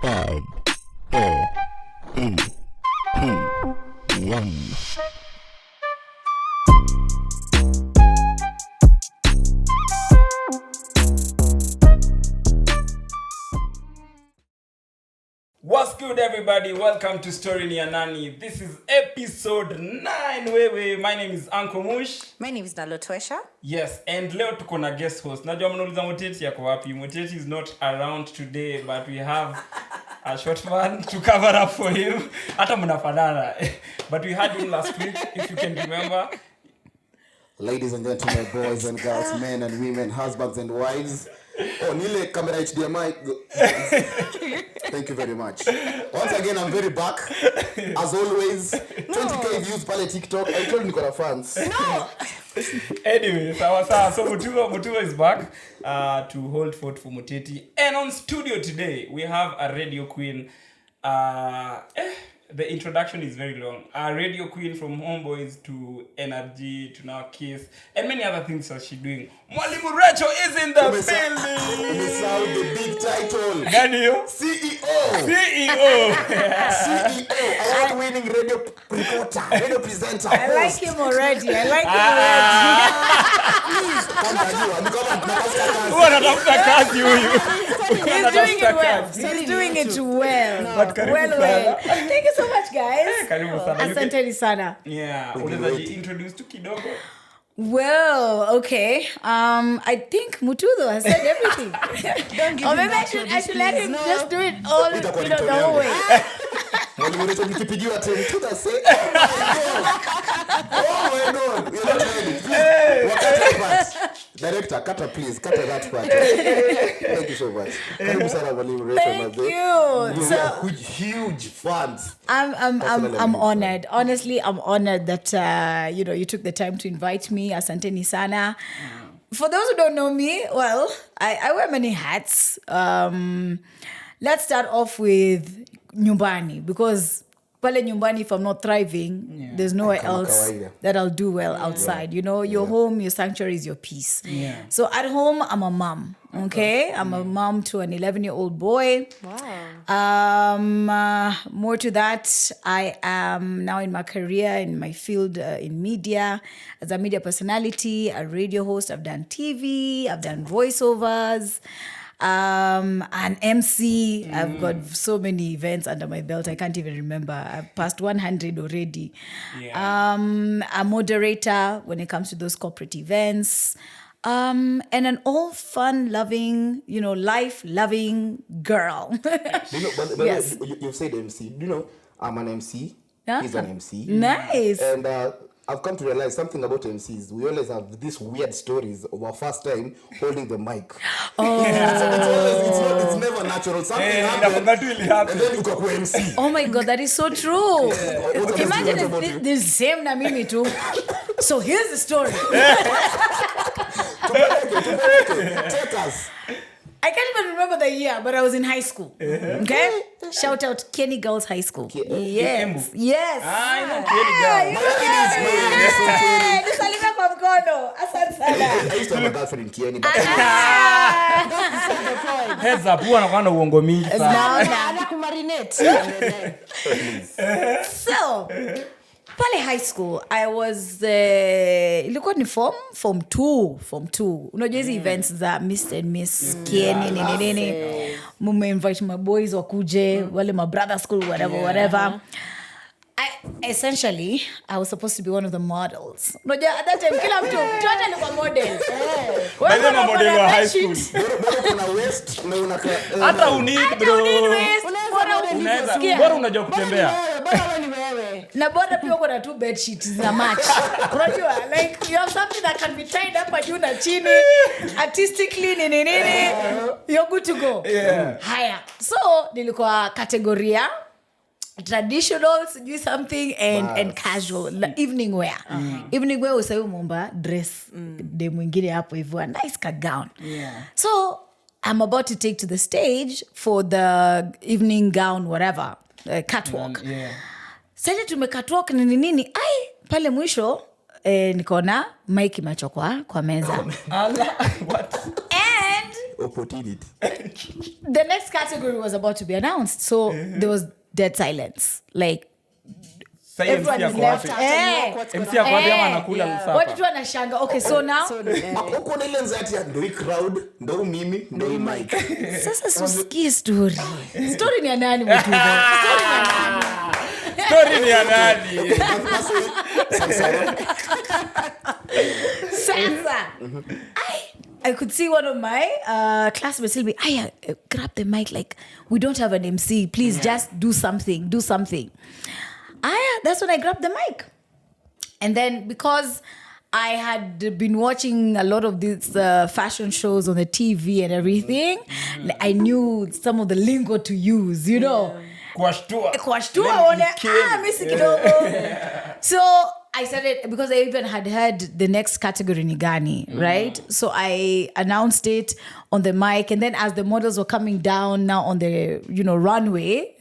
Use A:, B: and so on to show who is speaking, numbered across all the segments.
A: 5, 4, 3, 2, 1.
B: What's good, everybody? Welcome to Story Ni Nani. This is episode 9. My name is Uncle Mush.
C: My name is Dalotwesha.
B: Yes, and leo tuko na guest host. Najua mnauliza Muteti yako wapi. Muteti is not around today, but we have a short man to cover up for him. Hata mnafanana. But we had him last week, if you can remember.
D: Ladies and gentlemen, boys and girls, men and women, husbands and wives. Oh, Nile camera HDMI. Thank you very much. Once again, I'm very back. As always, 20k views pale TikTok. I told you got fans.
C: No.
B: Anyway, so Mutua is back to hold fort for Muteti. And on studio today, we have a radio queen. The introduction is very long. A radio queen from Homeboyz to NRG to now Kiss and many other things that she's doing. MWALIMU RACHAEL is in the building.
D: Miss out the big title.
B: Ganio?
D: CEO.
B: CEO.
D: Award-winning radio reporter, radio presenter.
C: I like him already.
D: Please, come to you. I'm
C: He's doing it well.
B: But
C: Well. Thank you so much, guys. Asanteni sana.
B: Yeah. Unaweza introduce to kidogo?
C: Well, okay. I think Mutudo has said everything. Don't give maybe I should let him just do it all, the whole way.
D: MWALIMU RACHAEL nikipigiwa tena tutasema. Oh my God. You're not ready. Please. Director, cut that part. Thank you so much. Karibu sana MWALIMU RACHAEL.
C: Thank you.
D: So huge fans.
C: I'm honored. Honestly, I'm honored that you took the time to invite me. Asanteni sana. For those who don't know me, well, I wear many hats. Let's start off with nyumbani, because pale nyumbani, if I'm not thriving, there's nowhere else that I'll do well outside. You know, your home, your sanctuary is your peace.
B: Yeah.
C: So at home, I'm a mom. Okay, I'm a mom to an 11-year-old boy. Wow. More to that, I am now in my career, in my field in media, as a media personality, a radio host. I've done TV, I've done voiceovers, an MC. I've got so many events under my belt, I can't even remember. I've passed 100 already. Yeah. A moderator when it comes to those corporate events. And an all fun-loving, life-loving girl.
D: Yes. You've said MC. Do you know, I'm an MC. He's an MC.
C: Nice.
D: And I've come to realize something about MCs. We always have these weird stories of our first time holding the mic.
C: Oh.
D: It's never natural. Something happened, and then you go MC.
C: Oh my God, that is so true. Yeah. Imagine it's the same na mimi too. So here's the story.
D: Take us.
C: I can't even remember the year, but I was in high school. Okay? Shout out Kenny Girls High School. Yes. Yes.
B: I know Kenny Girls.
D: I used to have a girlfriend in Kenny.
B: Heads up, huwa anakuwa na uongo mingi sana.
C: So, pale high school, I was ilikuwa ni form 2. Unajua hizi events za Mr. and Miss Kieni nini. Mume invite my boys wakuje, wale my brother school, whatever. Essentially, I was supposed to be one of the models. Unajua at that time kila mtu alikuwa model.
B: Wewe ni model wa high school.
D: Bora kuna waist na unaka
B: hata unid bro. Bora unajua kutembea.
C: Bora wewe ni wewe. Na bora pia uko na two bed sheets za match. Unajua like you have something that can be tied up at you na chini artistically nini. You're good to go.
B: Yeah.
C: Haya. So nilikuwa kategoria traditional, do something and casual, evening wear. Evening wear usayu mumba dress de mwingine hapo hivyo, nice ka gown.
B: Yeah.
C: So I'm about to take to the stage for the evening gown whatever, catwalk.
B: Yeah.
C: Sasa tumekatwalk nini ai pale mwisho nikaona mic imechokwa kwa meza.
B: What?
C: And
D: putting it.
C: The next category was about to be announced, so there was dead silence. Like everyone is left.
B: MC ako wapi ama anakula msapa?
C: What tu anashanga? Okay, so now
D: Uko na ile nzati ya ndo crowd, ndo mimi, ndo mic.
C: sasa susikie story. Story ni ya nani mtu? Story ni ya nani?
B: Story ni ya nani?
C: Sasa I could see one of my classmates tell me, grab the mic, like, we don't have an MC. Please just do something. That's when I grabbed the mic. And then because I had been watching a lot of these fashion shows on the TV and everything, I knew some of the lingo to use, you know. Kuashtua. Misi kidogo. So I started, because I even had heard the next category ni gani, right? So I announced it on the mic, and then as the models were coming down now on the, runway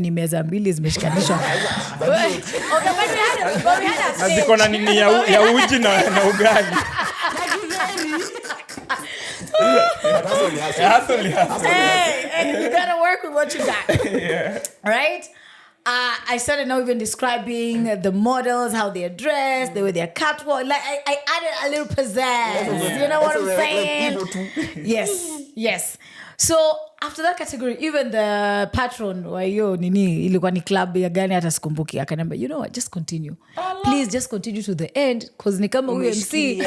C: ni meza mbili zimeshikanishwa. Okay, but we had a stage.
B: Nazikona nini ya uji na ugali.
C: Hey, you gotta work with what you got. Yeah. Right? I started now even describing the models, how they're dressed, they were their catwalk. Like I added a little pizzazz. You know what I'm saying? Yes. So after that category, even the patron wa hiyo nini ilikuwa ni club ya gani hata sikumbuki, akaniambia, you know what, just continue. Please just continue to the end, cause ni kama huyo MC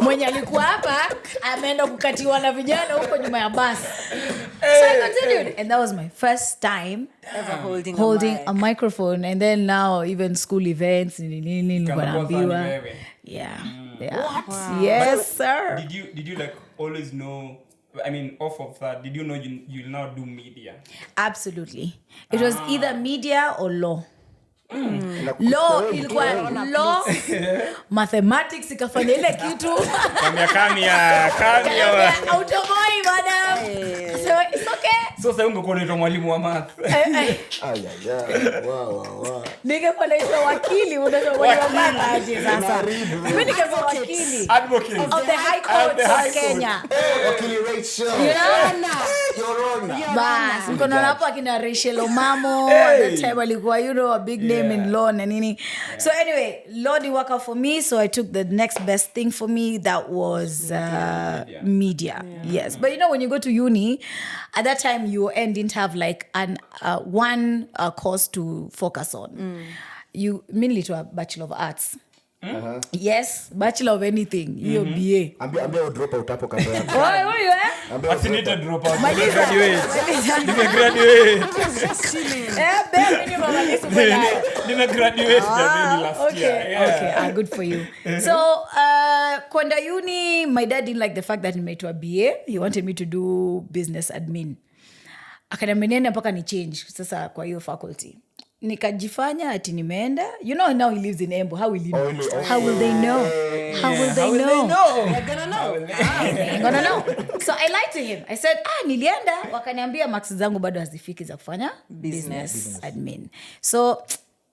C: mwenye alikuwa hapa ameenda kukatiwa na vijana huko nyuma ya basi. So I continued, and that was my first time
E: ever
C: holding a microphone. And then now even school events nini nilikuwa naambiwa. Yeah. What? Wow. Yes, sir.
B: Did you like always know, I mean, off of that, did you know you'll now do media?
C: Absolutely. It was either media or law. Law ilikuwa law, mathematics ikafanya ile kitu.
B: Kamia.
C: Autoboy madam. So it's okay.
B: So sasa ungekuwa unaitwa mwalimu wa math.
D: Wow.
C: Ningekuwa naitwa wakili, unaitwa mwalimu wa math aje sasa. Mimi ningekuwa wakili.
B: Advocate
C: of the High Court of Kenya.
D: Wakili Rachel. Your Honor.
C: Bas, mkono hapo akina Rachel Omamo at the time alikuwa a big name in law and nini. So anyway, law didn't work out for me, so I took the next best thing for me, that was media. Yes. But when you go to uni, at that time you didn't have like an one course to focus on. You mainly to a Bachelor of Arts. Yes, Bachelor of anything. You're BA.
D: Ambia drop out hapo kando yako.
C: Why you
B: I need to drop out.
C: Graduate.
B: Graduate last year.
C: Okay, good for you. So, kwenda uni, my dad didn't like the fact that he made to a BA. He wanted me to do business admin. Akaniambia mpaka ni change sasa kwa hiyo faculty. Nikajifanya ati nimeenda. Now he lives in Embu. How will he know? How will they know? They're gonna know. So I lied to him. I said, nilienda. Wakaniambia marks zangu bado hazifiki za kufanya business admin. So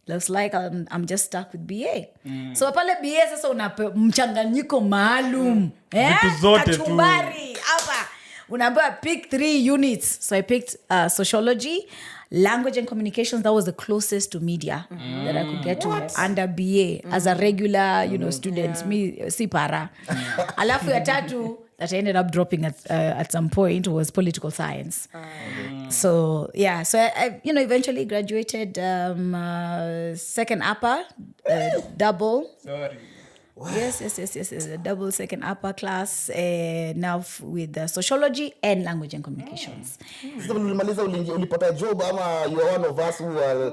C: looks like I'm just stuck with BA. So pale BA sasa unapewa mchanganyiko maalum.
B: Vitu zote tu.
C: Kachumbari hapa. Unaambiwa pick 3 units. So I picked sociology, language and communications. That was the closest to media that I could get to under BA as a regular, student. Me si para. Alafu ya tatu that I ended up dropping at some point was political science. So I eventually graduated second upper, double.
B: Sorry.
C: Yes, a double second upper class now with sociology and language and communications.
D: Sasa ulimaliza ulipata job ama you are one of us who are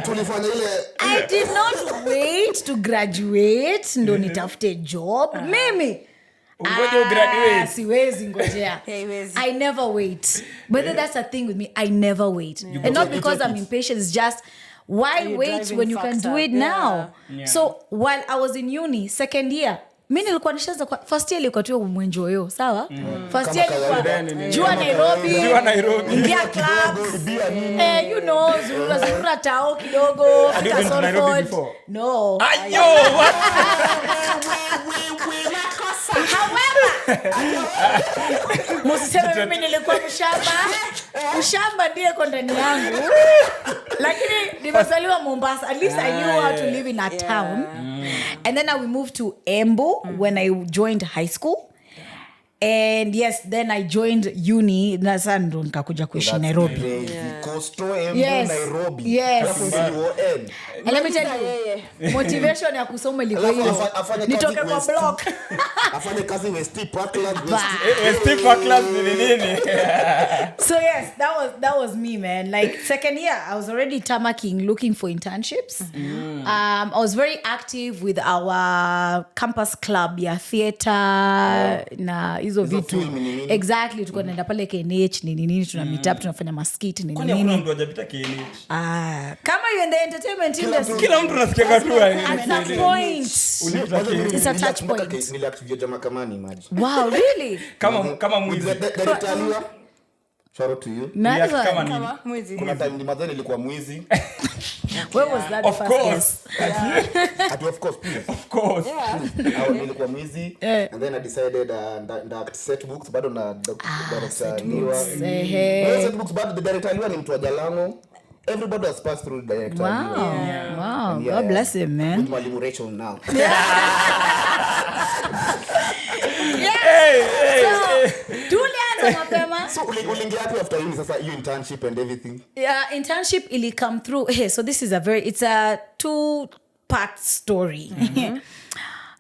D: tulifanya ile
C: I did not wait to graduate ndo nitafute job. Mimi
B: ngoja graduate.
C: Siwezi ngojea. I never wait. But that's a thing with me. I never wait. And not because I'm impatient, it's just why wait when you can do it now? Yeah. So while I was in uni, second year, mimi nilikuwa nishaanza first year ilikuwa tu mwenjoyo, sawa? First year ilikuwa jua Nairobi. Ingia clubs. Zurura tao kidogo, fika Salford. No.
B: Ayo, what?
C: However, Msiseme mimi nilikuwa mshamba ndiye kwa ndani yangu. Lakini nimezaliwa Mombasa. At least I knew how to live in a town. And then we moved to Embu when I joined high school. And yes, then I joined uni. Nasa ndo nikakuja kuishi Nairobi.
D: Coastal Embu, Nairobi.
C: Yes. And let me tell you, motivation ya kusoma ilikuwa hiyo. Nitoke kwa block.
D: Afanye kazi West Parkland.
B: West Parkland nini?
C: So yes, that was me, man. Like second year, I was already tamaking, looking for internships. I was very active with our campus club, theater, na hizo vitu. Exactly, tuko naenda pale KNH nini tuna meet up, tunafanya maskit nini.
B: Kwani hakuna mtu hajapita KNH?
C: Kama you in the entertainment industry.
B: Kila mtu anasikia tu
C: at that point. It's a touch point.
D: Niliactivate jamaa kama ni maji.
C: Wow, really?
B: Kama mwizi.
D: Shout out to you.
B: Kama
E: mwizi.
D: Kuna time nimadhani nilikuwa mwizi.
C: Where was that
B: of
C: the
B: course.
D: Of course, please.
B: Of course.
D: Nilikuwa mwizi and then I decided that set books bado na director niwa. Set books bado the director niwa ni mtu wa Jalango. Everybody has passed through director.
C: Wow. God bless him, man.
D: With MWALIMU Rachel now. So ulingia hapo after uni sasa you internship and everything.
C: Yeah, internship ili come through. Hey, so this is it's a 2-part story.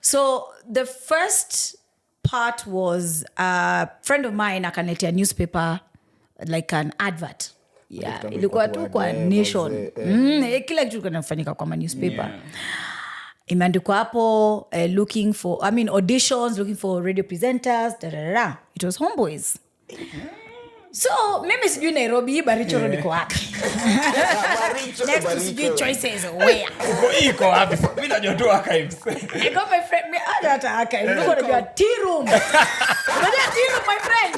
C: So the first part was a friend of mine akaniletea newspaper, like an advert. Yeah, ilikuwa tu kwa Nation. Kila kitu kinafanyika kwa newspaper. Imeandikwa hapo auditions, looking for radio presenters, It was Homeboyz. So, mimi sijui Nairobi, Baricho Road iko wapi. Next to sijui Choices, where?
B: Iko wapi? Mimi najua tu archives.
C: I got my friend, hata archives. Niko najua tea room. Unajua tea room, my friend.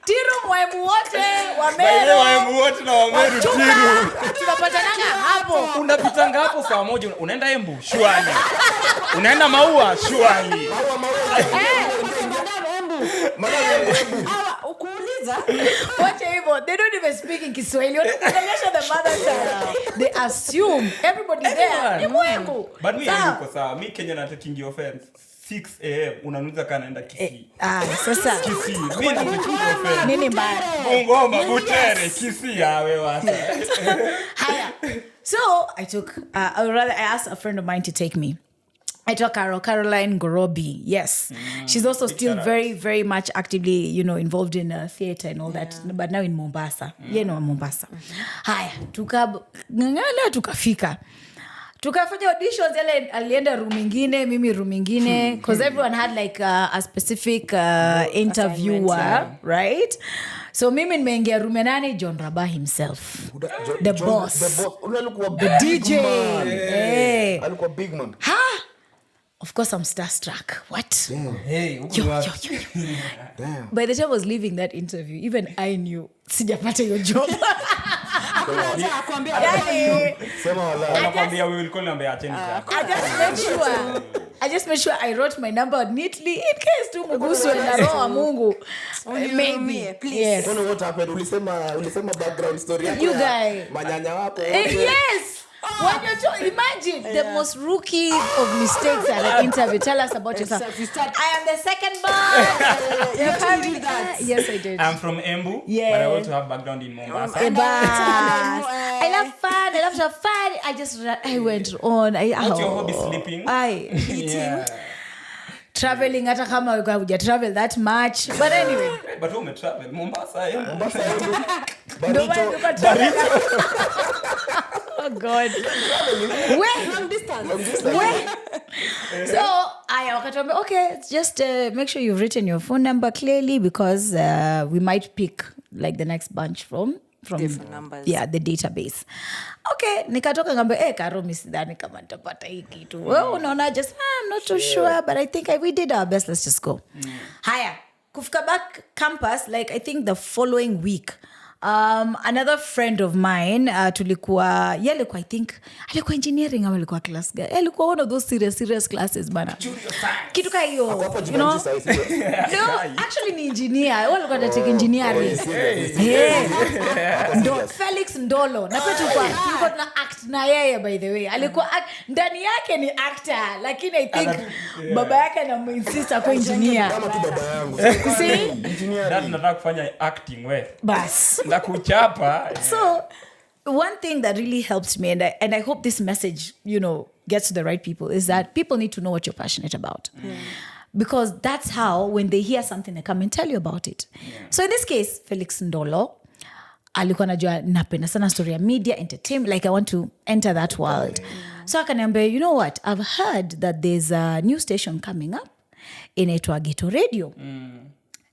C: Tea room waimu wote, Wamero.
B: Waimu wote na Wamero tea room.
C: Tunapatananga hapo.
B: Unapitanga hapo saa moja, unaenda Embu, shwari. Unaenda Maua, shwari.
C: Watch hivyo, they don't even speak in Kiswahili. Unaonyesha the mother tongue. They assume everybody there ni mwengu.
B: But me yuko sawa. Me Kenya na taking offense. 6 AM unanuza kana naenda Kisii.
C: Sasa
B: Kisii. Mimi na taking offense.
C: Nini mbaya?
B: Ngoma Butere Kisii wewe hata.
C: Haya. So I asked a friend of mine to take me. I took Caroline Gorobi. Yes. She's also still very, very much actively, involved in theater and all that. But now in Mombasa. Mombasa. Haya, tukafika. Tukafanya auditions, alienda room ingine, mimi room ingine. Because everyone had like a specific interviewer, right? So mimi nimeingia room nani, John Rabah himself. The boss. The DJ.
D: Alikuwa big man.
C: Of course, I'm starstruck. What?
D: Damn.
B: Hey,
C: Yo.
D: Damn.
C: By the time I was leaving that interview, even I knew sijapata your job.
D: Sema wala.
B: Anakuambia we will call number acheni.
C: I just made sure I wrote my number neatly in case tu mgusu na roho wa Mungu. Maybe.
E: Please.
C: Yes.
D: What happened? Ulisema background story yako.
C: You guy.
D: Manyanya wapo.
C: Yes. When you imagine the most rookie of mistakes at an interview. Tell us about yourself. I am the second born.
E: You did that.
C: Yes, I did.
B: I'm from Embu,
C: Yeah.
B: but I also have background in Mombasa.
C: I love fun. I love to have fun. I went on.
B: What's your hobby? Sleeping?
C: Eating. Traveling hata kama huja travel that much. But anyway.
B: But who may travel? Mombasa, Embu.
C: Oh God.
E: Long distance.
C: So I wakatuambia, okay, just make sure you've written your phone number clearly because we might pick like the next bunch from
E: different numbers.
C: Yeah, the database. Okay, nikatoka ngambe Karo misidhani kama nitapata hii kitu. Well, unaona just I'm not too sure, but I think we did our best. Let's just go. Haya, kufika back campus, like I think the following week Another friend of mine, tulikuwa, I think, alikuwa engineering ama alikuwa class guy. Alikuwa one of those serious classes, bana. Kitu ka hiyo, you know? No, actually ni engineer. Wale alikuwa take engineering. Felix Ndolo. Na pia tulikuwa tuna act na yeye, by the way. Alikuwa ndani yake ni actor, lakini I think baba yake anamuinsist kwa engineer.
D: Kama tu baba yangu.
C: See?
B: That nataka kufanya acting we.
C: Bas.
B: Na kuchapa.
C: So one thing that really helped me, and I hope this message, gets to the right people, is that people need to know what you're passionate about. Because that's how, when they hear something, they come and tell you about it. So in this case, Felix Ndolo, alikuwa najua napenda sana story ya media, entertainment, like I want to enter that world. So akaniambia, you know what, I've heard that there's a new station coming up inaitwa Ghetto Radio.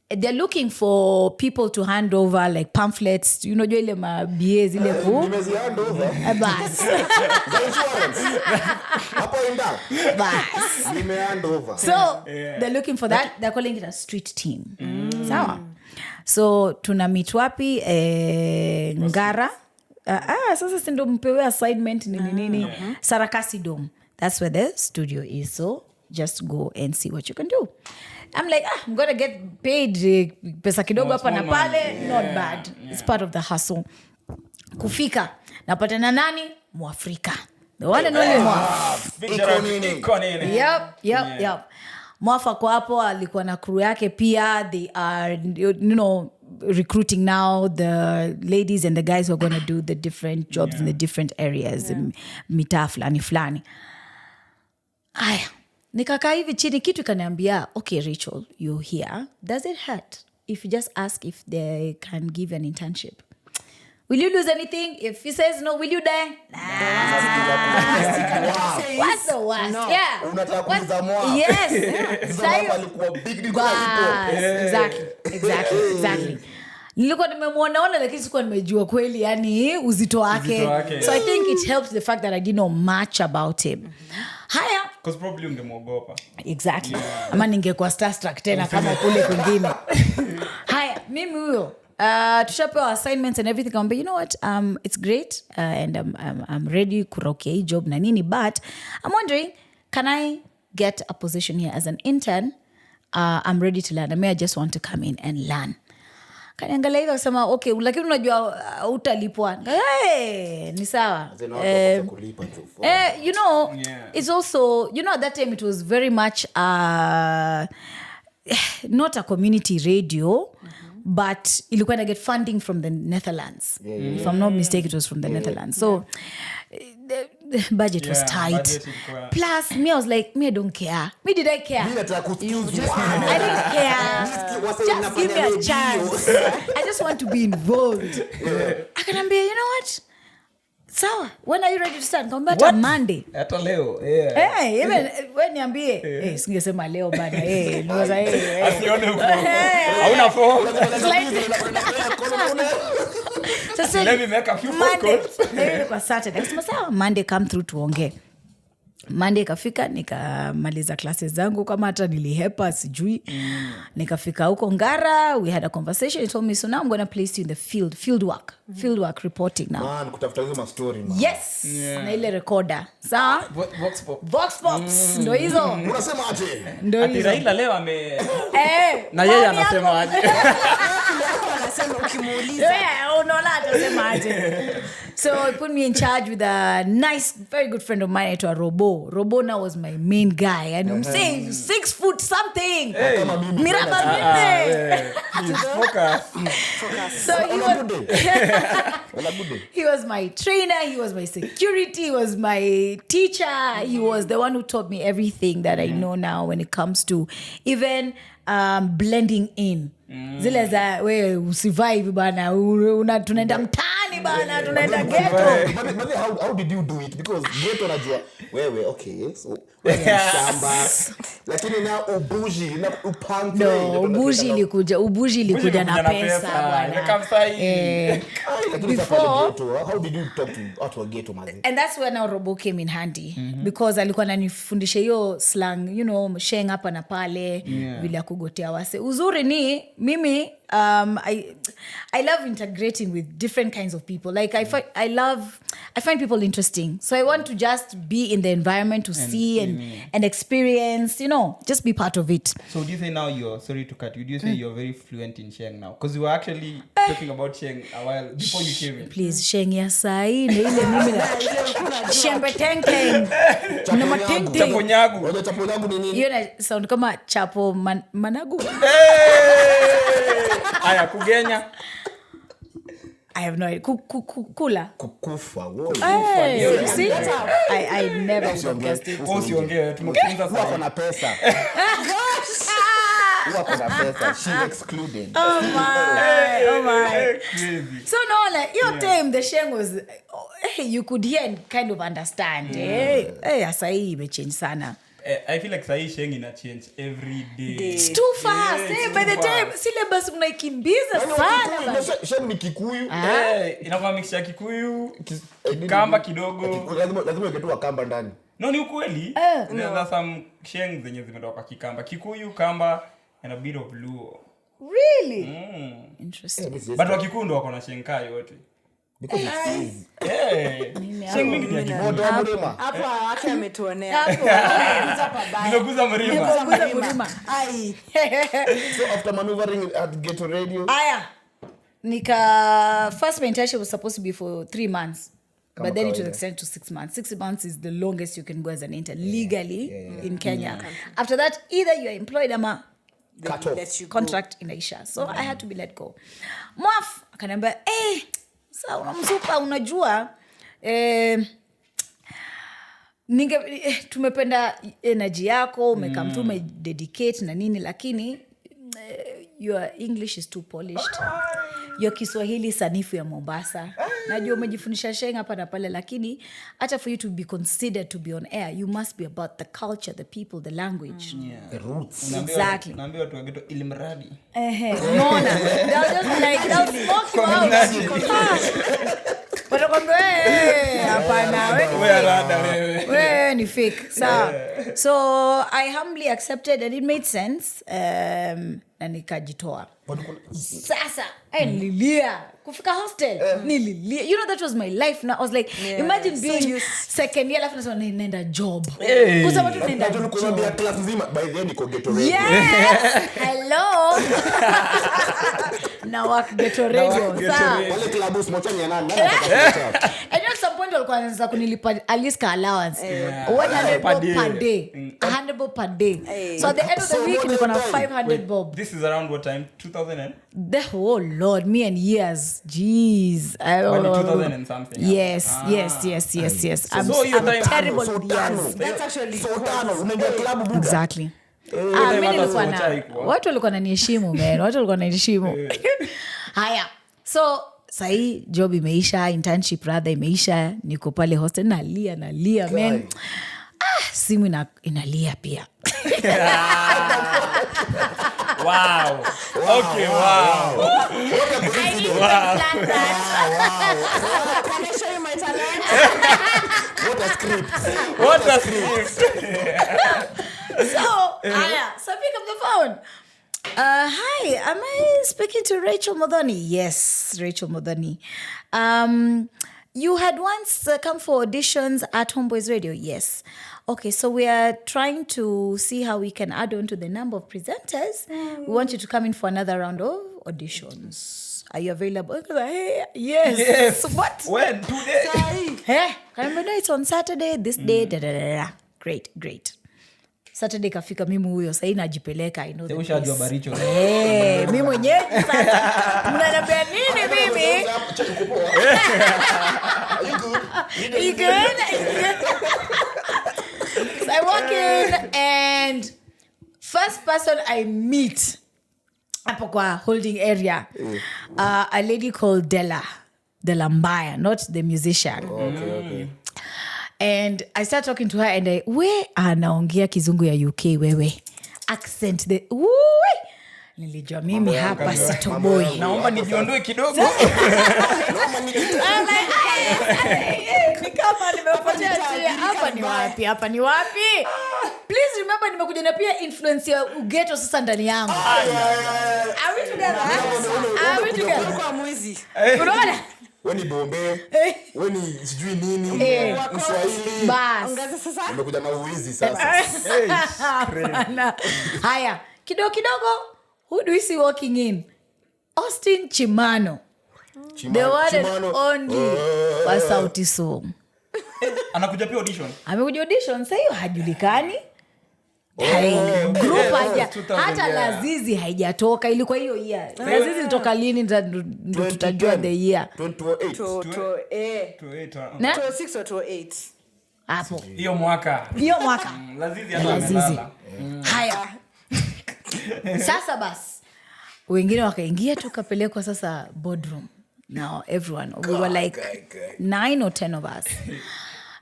C: They're looking for people to hand over like pamphlets, jua ile mabie zile ku.
D: Nimezi hand over.
C: Bas.
D: Hapo enda.
C: Bas.
D: Nime hand over.
C: So they're looking for that. They're calling it a street team. Sawa. So tuna meet wapi Ngara. Sasa sindo mpewe assignment nini. Sarakasi Dome. That's where the studio is. So just go and see what you can do. I'm like, I'm going to get paid pesa kidogo hapa na pale. Not bad. It's part of the hustle. Kufika. Napata na nani? Mwafrika. The one and only Mwafrika. Yep. Mwafa kwa hapo alikuwa na crew yake pia. They are, recruiting now the ladies and the guys who are going to do the different jobs in the different areas. Mitaa fulani. Aya. Nikakaa hivi chini kitu kaniambia, okay Rachel, you're here. Does it hurt if you just ask if they can give an internship? Will you lose anything? If he says no, will you die? What's the worst? No. Yeah.
D: Unataka kuuza mwa.
C: Yes.
D: Alikuwa big deal kwa
C: Exactly. Nilikuwa nimemuona lakini sikuwa nimejua kweli yani uzito wake. So I think it helps the fact that I didn't know much about him. Haya.
B: Because probably ungemuogopa.
C: Exactly. Ama ningekuwa starstruck tena kama kule kwingine. Haya, mimi huyo. Tushapewa assignments and everything. I'm like, you know what? It's great and I'm ready kurokia hii job na nini, but I'm wondering, can I get a position here as an intern? I'm ready to learn. I just want to come in and learn. Kaniangalia hivyo akasema okay, lakini unajua utalipwa. Ni sawa. It's also, at that time it was very much not a community radio, but ilikuwa na get funding from the Netherlands. If I'm not mistaken, it was from the Netherlands. So the budget was tight. Plus, me, I was like, I don't care. Did I care? I didn't care. Just give me a chance. I just want to be involved. I can be, you know what? Sawa, when are you ready to start? Come back on Monday.
B: Hata leo.
C: Hey, even when niambie, singesema leo bana. Niwaza
B: asione huko. Hauna phone.
C: So
B: let me make a few phone calls.
C: Maybe kwa Saturday. Kasema sawa, Monday come through tuongee. Monday kafika nikamaliza classes zangu kama hata nilihepa sijui. Nikafika huko Ngara, we had a conversation. He told me, so now I'm going to place you in the field work reporting now.
D: Man, kutafuta hizo story man.
C: Yes. Na ile recorder. Sawa? Vox ndo hizo.
D: Unasema aje?
C: Ndo hizo.
B: Raila leo na yeye anasema aje?
E: Anasema ukimuuliza.
C: Unaona atasema aje. So he put me in charge with a nice, very good friend of mine at Robo. Robo now was my main guy. And I'm saying 6 foot something. Miraba
B: He's focused.
C: So he was my trainer. He was my security. He was my teacher. He was the one who taught me everything that I know now when it comes to even blending in. Zile za we usivibe bana tunaenda mtaani bana tunaenda ghetto.
D: But how did you do it? Because ghetto najua wewe okay so shamba lakini na ubuji na upante.
C: No, ubuji ilikuja na pesa bana. Before,
D: how did you talk to a ghetto man?
C: And that's when our Robo came in handy because alikuwa ananifundisha hiyo slang, sheng hapa na pale vile kugotea wase. Uzuri ni mimi I love integrating with different kinds of people. Like I find people interesting. So I want to just be in the environment to see and experience, just be part of it.
B: So do you say now sorry to cut you, do you say you're very fluent in Sheng now? Because we were actually talking about Sheng a while before you came in.
C: Please, Sheng ya sai, ile mimi na Shembe tengteng. Na matengteng.
B: Chaponyagu.
D: Oje chaponyagu ni nini?
C: Hiyo na sound kama chapo managu.
B: Aya kugenya.
C: I have no idea. Kula.
D: Kukufa.
C: Hey, see? I never would have guessed it.
B: Usiongee, tumefunza sana.
D: Wako na pesa. Wako na pesa. She's excluded.
C: Oh my.
B: Crazy.
C: So no, like your time the Sheng was you could hear and kind of understand. Asai imechange sana.
B: I feel like sahi Sheng ina change every day.
C: It's too fast. By the time syllabus unaikimbiza sana.
D: Sheng ni Kikuyu.
B: Inakuwa mix ya Kikuyu, Kamba kidogo.
D: Lazima uketua Kamba ndani.
B: No, ni ukweli. There's some Sheng zenye zimetoka Kikamba. Kikuyu, Kamba and a bit of Luo.
C: Really? Interesting.
B: But Wakikuyu ndo wako na Sheng kai yote.
D: Because it's easy.
B: Sheng mingi ni ya Kikuyu.
E: Hapo wake ametuonea.
B: Nimeguza mlima.
C: Ai.
D: So after maneuvering at Ghetto Radio.
C: First my internship was supposed to be for 3 months. But then it was extended to 6 months. 6 months is the longest you can go as an intern legally in Kenya. After that, either you are employed or
D: Cut off.
C: contract inaisha. So I had to be let go. Mwaf akaniambia, sasa unamzuka unajua tumependa energy yako, umekam tu dedicate na nini lakini your English is too polished. Your Kiswahili sanifu ya Mombasa. Najua umejifundisha Sheng hapa na pale lakini hata for you to be considered to be on air, you must be about the culture, the people, the language.
D: The roots.
C: Exactly.
B: Naambia watu wa Ghetto ilimradi.
C: Unaona. They'll smoke you out. Watakwambia hapana wewe ni fake. So I humbly accepted and it made sense. Na nikajitoa. Sasa nililia kufika hostel nililia. You know that was my life now. I was like imagine being second year alafu nasema naenda job. Kwa sababu tunaenda job.
D: Kuambia class nzima by the end iko Ghetto Radio.
C: Yes. Hello. Na work Ghetto Radio.
D: Wale clubs mocha ni nani atakapotea.
C: And at some point walikuwa wanaanza kunilipa aliska allowance. 100 bob per day. 100 bob per day. So at the end of the week niko na 500 bob.
B: This is around what time? 2000 and?
C: Oh Lord, me and years. Jeez.
B: 2000 and something.
C: Yes. I'm terrible with years.
E: That's actually
D: so tano unaingia club buda.
C: Exactly. Watu walikuwa wananiheshimu man. Watu walikuwa wananiheshimu. Haya. So sahi job imeisha, internship rather imeisha, niko pale hostel nalia man. Simu inalia pia.
B: Wow. Okay, wow.
C: I need to plan that.
E: Can I show you my talent?
B: What a script.
C: So pick up the phone. Hi, am I speaking to Rachel Modoni? Yes, Rachel Modoni. You had once come for auditions at Homeboyz Radio? Yes. Okay, so we are trying to see how we can add on to the number of presenters. We want you to come in for another round of auditions. Are you available? Hey, yes. What?
B: When? Today?
C: Hey, it's on Saturday, this day. Great. Saturday kafika mimi huyo sasa najipeleka I know.
B: Ushajua baricho.
C: Mimi mwenyewe sasa. Mnaniambia nini mimi? You good? So I walk in and first person I meet hapo kwa holding area a lady called Della Mbaya, not the musician.
D: Okay.
C: And I start talking to her and anaongea kizungu ya UK wewe. Accent nilijua mimi hapa sitoboi.
B: Naomba nijiondoe kidogo.
C: Ni kama nimepotea hapa ni wapi? Please remember nimekuja na pia influence ya Ghetto sasa ndani yangu. Are we together?
E: Kwa mwizi.
C: Unaona?
D: Wewe ni bombe. Wewe ni sijui nini. Mswahili.
C: Bas.
E: Ongeza sasa.
D: Umekuja na uwizi sasa.
C: Haya, kidogo who do we see walking in? Austin Chimano. The one and only wa Sauti Sol.
B: Anakuja pia audition.
C: Amekuja audition, sasa hiyo hajulikani. Group hata Lazizi haijatoka, ilikuwa hiyo year. Lazizi ilitoka lini ndo tutajua the year.
E: 2008 or 2008.
C: Hapo.
B: Hiyo mwaka. Lazizi hata.
C: Haya. Sasa basi wengine wakaingia tukapelekwa sasa boardroom. Now everyone, we were like 9 or 10 of us.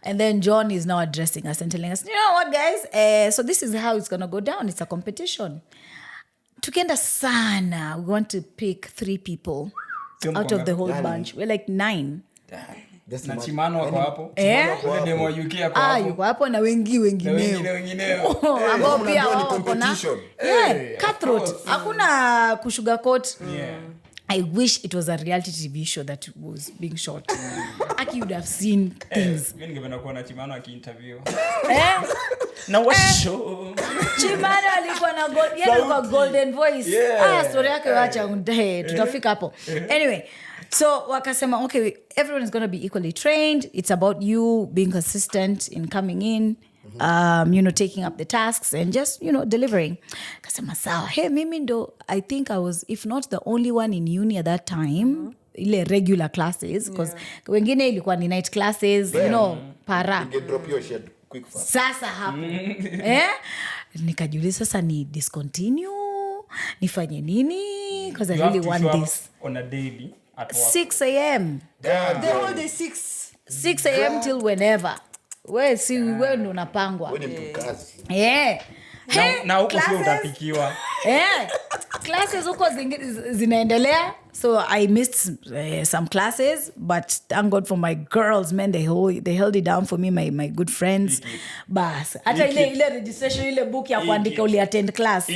C: And then John is now addressing us and telling us, you know what, guys? So this is how it's going to go down. It's a competition. Tukienda sana, we want to pick 3 people out of the whole bunch. We're like 9.
B: Na Chimano wako hapo. Ule demo UK hapo hapo.
C: Yuko hapo na wengineo. Ambao pia wako na cutthroat. Hakuna kusugarcoat. I wish it was a reality TV show that was being shot. Aki would have seen things.
B: Mimi ningependa kuona Chimano aki-interview.
C: Na show. Chimano alikuwa na golden voice. Story yake wacha tutafika hapo. Anyway, so wakasema, okay, everyone is going to be equally trained. It's about you being consistent in coming in. Taking up the tasks and just, delivering. Kasema sawa. Hey, mimi ndo, I think I was, if not the only one in uni at that time, ile regular classes, because wengine ilikuwa ni night classes, para.
D: You drop your shit quick fast.
C: Sasa hapo. Nikajiuliza sasa ni discontinue, nifanye nini? Because I really want this.
B: On a daily at work.
C: 6 a.m.
E: The whole day 6
C: a.m. till whenever. Wewe ndo unapangwa.
D: Wewe ni mkazi.
B: Na huko sio utapikiwa.
C: Classes huko zinaendelea. So I missed some classes, but thank God for my girls, man. They held it down for me, my good friends. Bas. Hata ile registration, ile book ya kuandika uli attend class.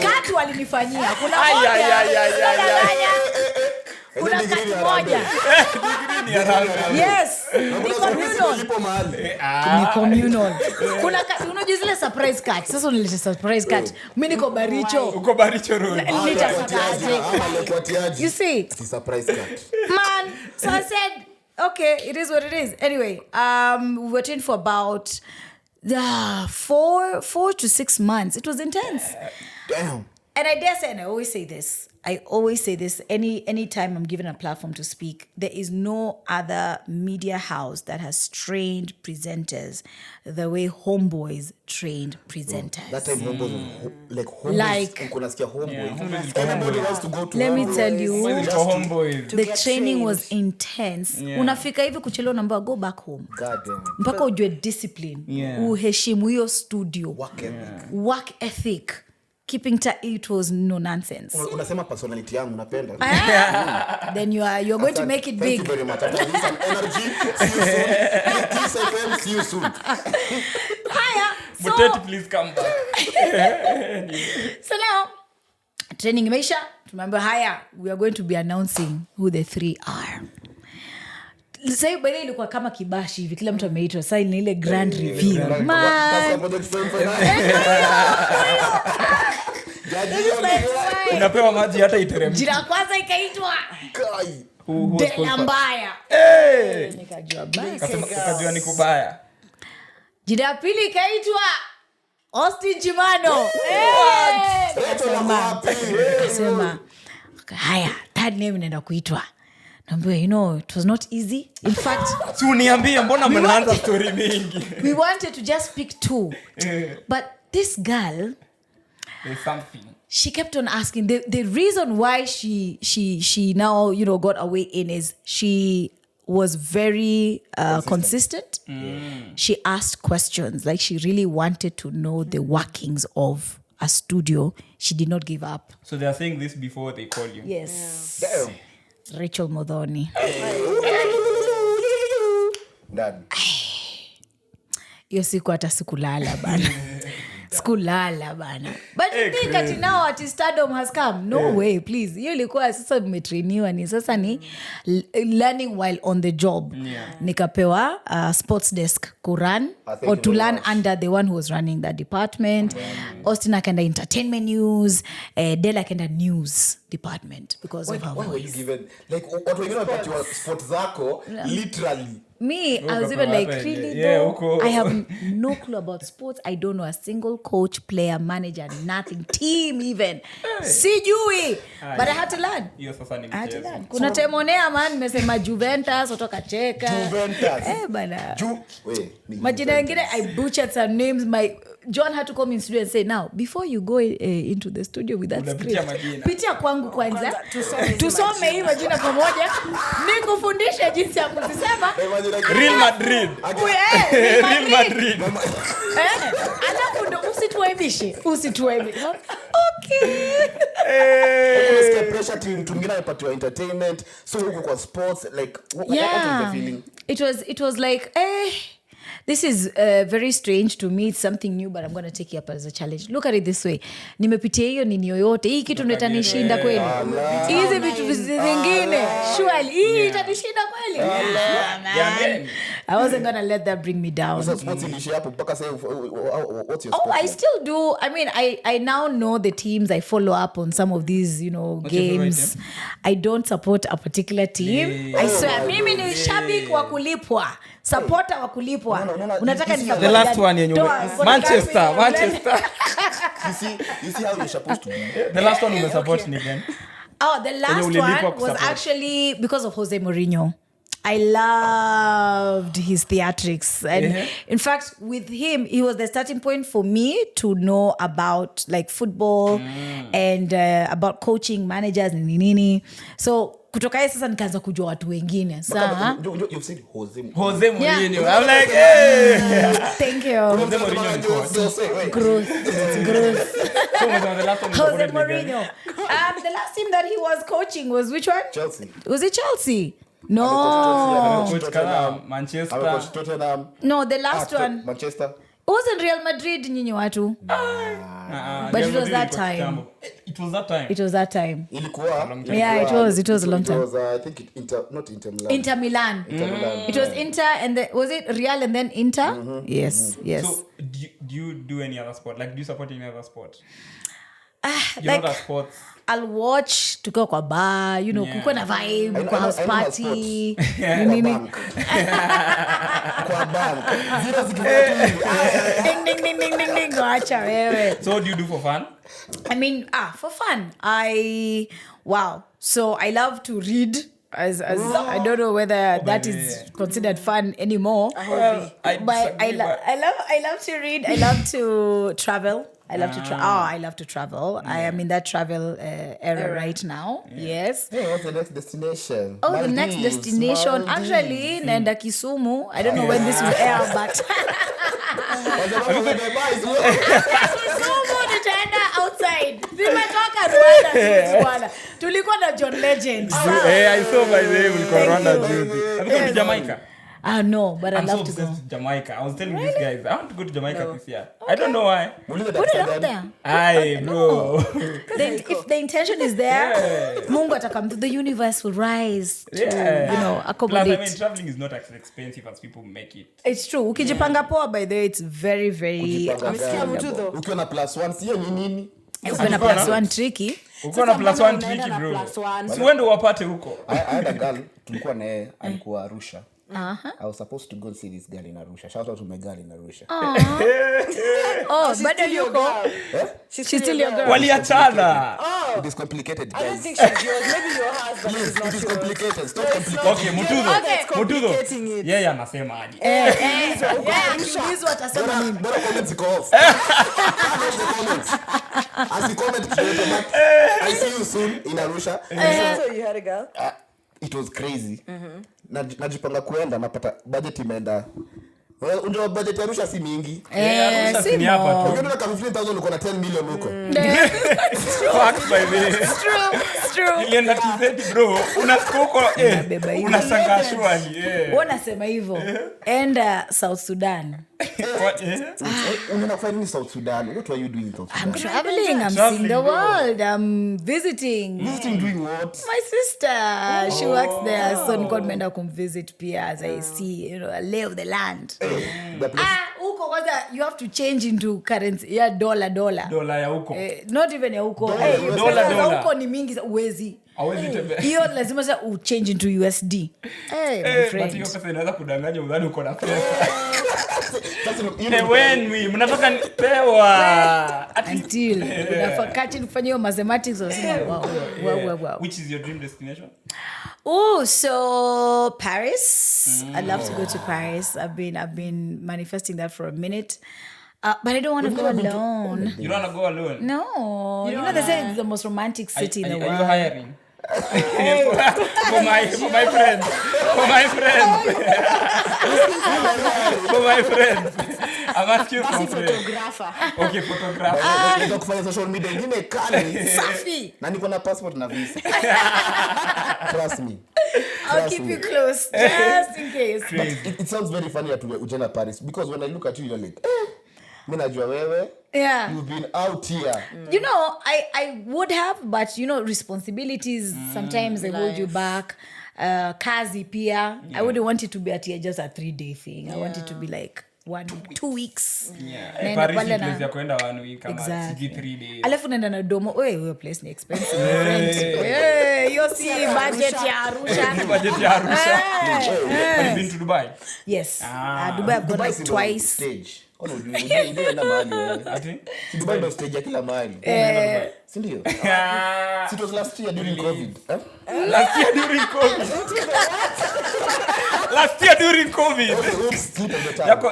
C: Katu walinifanyia. Kuna moja. Yes. Ni communal. Kuna unajua zile surprise card. Sasa unaleta surprise card. Mimi niko Baricho.
B: Uko Baricho road.
C: You see?
D: It's a surprise card.
C: Man, so I said, okay, it is what it is. Anyway, we were trained for about 4 to 6 months. It was intense.
D: Damn.
C: And I dare say, and I always say this any time I'm given a platform to speak, there is no other media house that has trained presenters the way Homeboyz trained presenters.
D: That time Homeboyz, Homeboyz. Everybody wants to go to
C: let me tell you,
B: Homeboyz.
C: the training was intense. Unafika hivi kuchelewa unaambiwa go back home. Mpaka ujue discipline, uheshimu hiyo studio, work ethic. Keeping it was no nonsense.
D: Unasema personality yangu unapenda.
C: Then you're going to make it big.
D: Thank you very much. After this energy, see you soon.
C: Haya.
B: But please come back.
C: So now, training imeisha. Tumeambiwa haya, we are going to be announcing who the 3 are. Sasa bado ilikuwa kama kibashi hivi, kila mtu ameitwa. Sasa ni ile grand reveal.
B: Unapewa maji hata iteremki.
C: Jina kwanza ikaitwa Dela Mbaya. Nikajua basi.
B: Ukajua ni kubaya.
C: Jina pili ikaitwa Austin Chimano. Sema haya, third name inaenda kuitwa. Naambia, it was not easy. In fact,
B: si uniambie mbona mnaanza story mingi.
C: We wanted to just pick 2. But this girl,
B: there's something.
C: She kept on asking. The reason why she now, got away in is she was very consistent. She asked questions. Like she really wanted to know the workings of a studio. She did not give up.
B: So they are saying this before they call you?
C: Yes.
D: Damn.
C: Rachel Modhoni.
D: Dad.
C: Hiyo siku hata sikulala bana. Skulala bana. But you think that now at stardom has come? No way, please. Hiyo ilikuwa sasa umetrainiwa ni sasa ni learning while on the job. Nikapewa sports desk kurun or to learn under the one who was running that department. Austin akaenda entertainment news, Della akaenda news department because of her voice.
D: Why were you given like what were you know about your sports zako literally?
C: Me, I was even like, really though? I have no clue about sports. I don't know a single coach, player, manager, nothing. Team even. Sijui. But I had to learn. I had to learn. Kuna temonea man, nimesema Juventus, otoka cheka.
D: Juventus.
C: Bana. Majina yengine, I butchered some names. John had to come in studio and say, now, before you go into the studio with that script, pitia kwangu kwanza, tusome hii majina pamoja, nikufundishe jinsi ya kuzisema.
B: Real Madrid. Real Madrid.
C: Alafu ndo usituaibishe. Okay.
D: Unasikia pressure team tumingine yapatiwa entertainment, so huko kwa sports, like what was the feeling?
C: It was like, this is very strange to me. It's something new, but I'm going to take it up as a challenge. Look at it this way. Nimepitia hiyo nini yoyote. Hii kitu ndio itanishinda kweli. Hizi vitu zingine. Surely hii itanishinda kweli. I wasn't going to let that bring me down.
D: What's your sport?
C: I still do. I mean, I now know the teams. I follow up on some of these, games. I don't support a particular team. I swear, mimi ni shabiki wa kulipwa. Supporter wa kulipwa. Unataka
B: ni the last one yenye Manchester.
D: You see how you're supposed to be.
B: The last one you support ni gani?
C: The last one was actually because of Jose Mourinho. I loved his theatrics. And in fact, with him, he was the starting point for me to know about like football and about coaching managers and nini. So kutoka yeye sasa nikaanza kujua watu wengine.
D: You've said Jose
B: Mourinho. I'm like, hey.
C: Thank you.
B: Jose Mourinho.
C: Gross.
B: Jose
C: Mourinho. The last team that he was coaching was which one?
D: Chelsea.
C: Was it Chelsea? No.
B: Manchester.
D: Tottenham.
C: No, the last one.
D: Manchester.
C: It wasn't Real Madrid, nyinyi watu. But it was that time.
B: It was that time.
D: Ilikuwa.
C: Yeah, it was a long time.
D: It was I think not Inter Milan.
C: Inter Milan. It was Inter and then was it Real and then Inter? Yes.
B: So do you do any other sport? Like do you support any other sport?
C: Like
B: other sports?
C: I'll watch tukiwa kwa bar, kuko na vibe, kwa house party.
D: Kwa bank.
C: Ding, acha wewe.
B: So what do you do for fun?
C: I mean, for fun. So I love to read. As I don't know whether that is considered fun anymore. I love to read. I love to travel. I love to travel. I am in that travel era right now. Yes.
D: Hey, what's the next destination?
C: The next destination. Actually, naenda Kisumu. I don't know when this will air, but Kisumu nitaenda outside. Nimetoka Rwanda. Tulikuwa na John Legend.
B: I saw by the way ulikuwa Rwanda juzi. Have Jamaica?
C: No, but I love to go.
B: To Jamaica. I was telling these guys, I want to go to Jamaica this year. Okay. I don't know why.
C: Put it up there.
B: Aye, bro.
C: If the intention is there, Mungu atakam, the universe will rise to, accommodate.
B: Plus, traveling is not as expensive as people make it.
C: It's true. Ukijipanga poa, by the way, it's very, very
D: affordable. Ukiwa na +1, siyo nini?
C: Ukiwa na +1 tricky.
B: Ukiwa na +1 tricky, bro. Si uende wapate huko.
D: I had a girl, tulikuwa na yeye, alikuwa Arusha. I was supposed to go and see this girl in Arusha. Shout out to my girl in Arusha.
C: But you go. She's still your girl.
B: Waliachana.
D: It is complicated, guys.
E: I don't think she's yours. Maybe your husband is not
D: yours. It is complicated. Stop
B: complicating.
D: complicating.
B: Mutuzo. Yeye anasema aje.
C: Hizo atasema nini?
D: Bora comments go off. As you comment, I see you soon in Arusha.
E: So you had a girl?
D: It was crazy. Najipanga kuenda napata budget imeenda. Unajua budget ya Arusha si mingi.
B: Si hapa tu.
D: Ukienda kama 15,000 uko na 10 million huko.
B: Fuck by the way.
C: It's true.
B: Ilienda TZ bro. Unasikuko unasanga shwali.
C: Wanasema hivyo. Enda South Sudan.
D: Unaenda kufanya nini South Sudan? What were you doing in South Sudan?
C: I'm traveling. I'm seeing the world. I'm visiting.
D: Visiting doing what?
C: My sister, she works there. So nimeenda kumvisit pia as I see, a lay of the land. Huko kwanza you have to change into currency. Yeah, dollar.
B: Dola ya huko.
C: Not even ya huko.
B: Dollar.
C: Huko ni mingi uwezi.
B: Hawezi tembea.
C: Hiyo lazima sasa change into USD. My friend.
B: But hiyo pesa inaweza kudanganya udhani uko na pesa. When mnatoka pewa
C: until unafakati kufanya hiyo mathematics wow.
B: Which is your dream destination?
C: So Paris. I'd love to go to Paris. I've been manifesting that for a minute. But I don't want to go alone.
B: You don't want to go alone?
C: No. You know they say it's the most romantic city in the world.
B: Are you hiring? for my friends. I'm asking you for
E: photographer.
B: Okay, photographer.
D: Ndio kufanya social media ingine kali.
C: Safi.
D: Na niko na passport na visa. Trust me.
C: I'll keep you close just in case.
D: It sounds very funny that ujana Paris because when I look at you you're like, mimi najua wewe.
C: Yeah.
D: You've been out here.
C: I would have, but responsibilities sometimes they hold you back. Kazi pia. I wouldn't want it to be just a 3-day thing. I want it to be like 1 week, 2 weeks.
B: Yeah. Paris is place ya kwenda 1 week kama 3 days.
C: Alafu nenda na domo. Hiyo place ni expensive. Hiyo si budget ya Arusha.
B: Budget ya Arusha. Have you been to Dubai?
C: Yes. Dubai I've gone like twice.
D: Stage. Unaenda mahali.
B: Ati?
D: Dubai ndio stage ya kila mahali. Si ndio? It was last year during COVID.
B: Last year during COVID.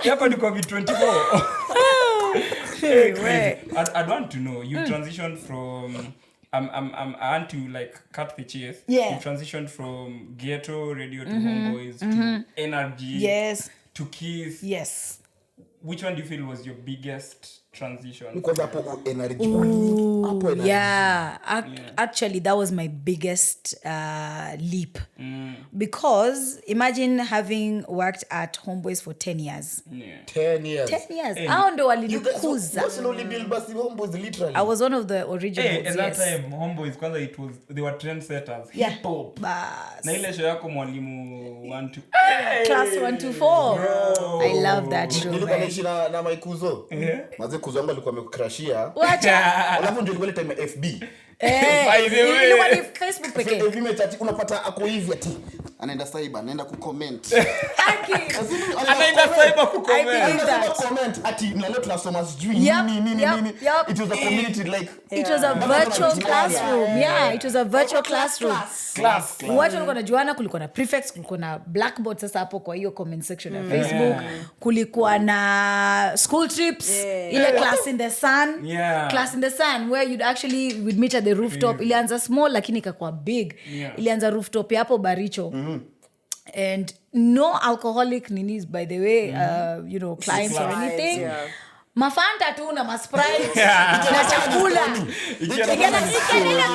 B: Yako ni COVID-24. I'd want to know, you transitioned from I want to cut the chase.
C: Yeah.
B: You transitioned from Ghetto Radio to Homeboyz to Energy.
C: Yes.
B: To Kiss.
C: Yes.
B: Which one do you feel was your biggest transition?
D: Because hapo energy.
C: Yeah. Actually, that was my biggest leap. Because imagine having worked at Homeboyz for 10 years.
B: Yeah.
D: 10 years.
C: 10 years. Hao ndo walinikuza.
D: Literally.
C: I was one of the originals.
B: At that time, Homeboyz, kwanza they were trendsetters.
C: Yeah.
B: Hip hop.
C: Bas.
B: Na ile show yako Mwalimu 1 to
C: Class 1 to 4. I love that show.
D: Nilikuwa naishi na Maikuzo. Maze kuzo wangu alikuwa amekukrashia.
C: Wacha.
D: Alafu ndio ilikuwa time FB.
B: By the way.
C: Ilikuwa ni Facebook pekee.
D: FB mechati unapata ako hivi ati anaenda cyber, anaenda kucomment.
B: Anaenda cyber kucomment.
C: I believe that.
D: Comment ati na leo tunasoma sijui nini. It was a community like
C: It was a virtual classroom. Yeah, it was a virtual classroom.
B: Class.
C: Watu walikuwa wanajuana, kulikuwa na prefects, kulikuwa na blackboard sasa hapo kwa hiyo comment section ya Facebook. Kulikuwa na school trips, ile class in the sun.
B: Yeah.
C: Class in the sun where you'd actually would meet at the rooftop. Ilianza small lakini ikakuwa big. Ilianza rooftop hapo Baricho. And no alcoholic ninis by the way, clients or anything. Yeah. Mafanta tu na Sprite na chakula. Ikienda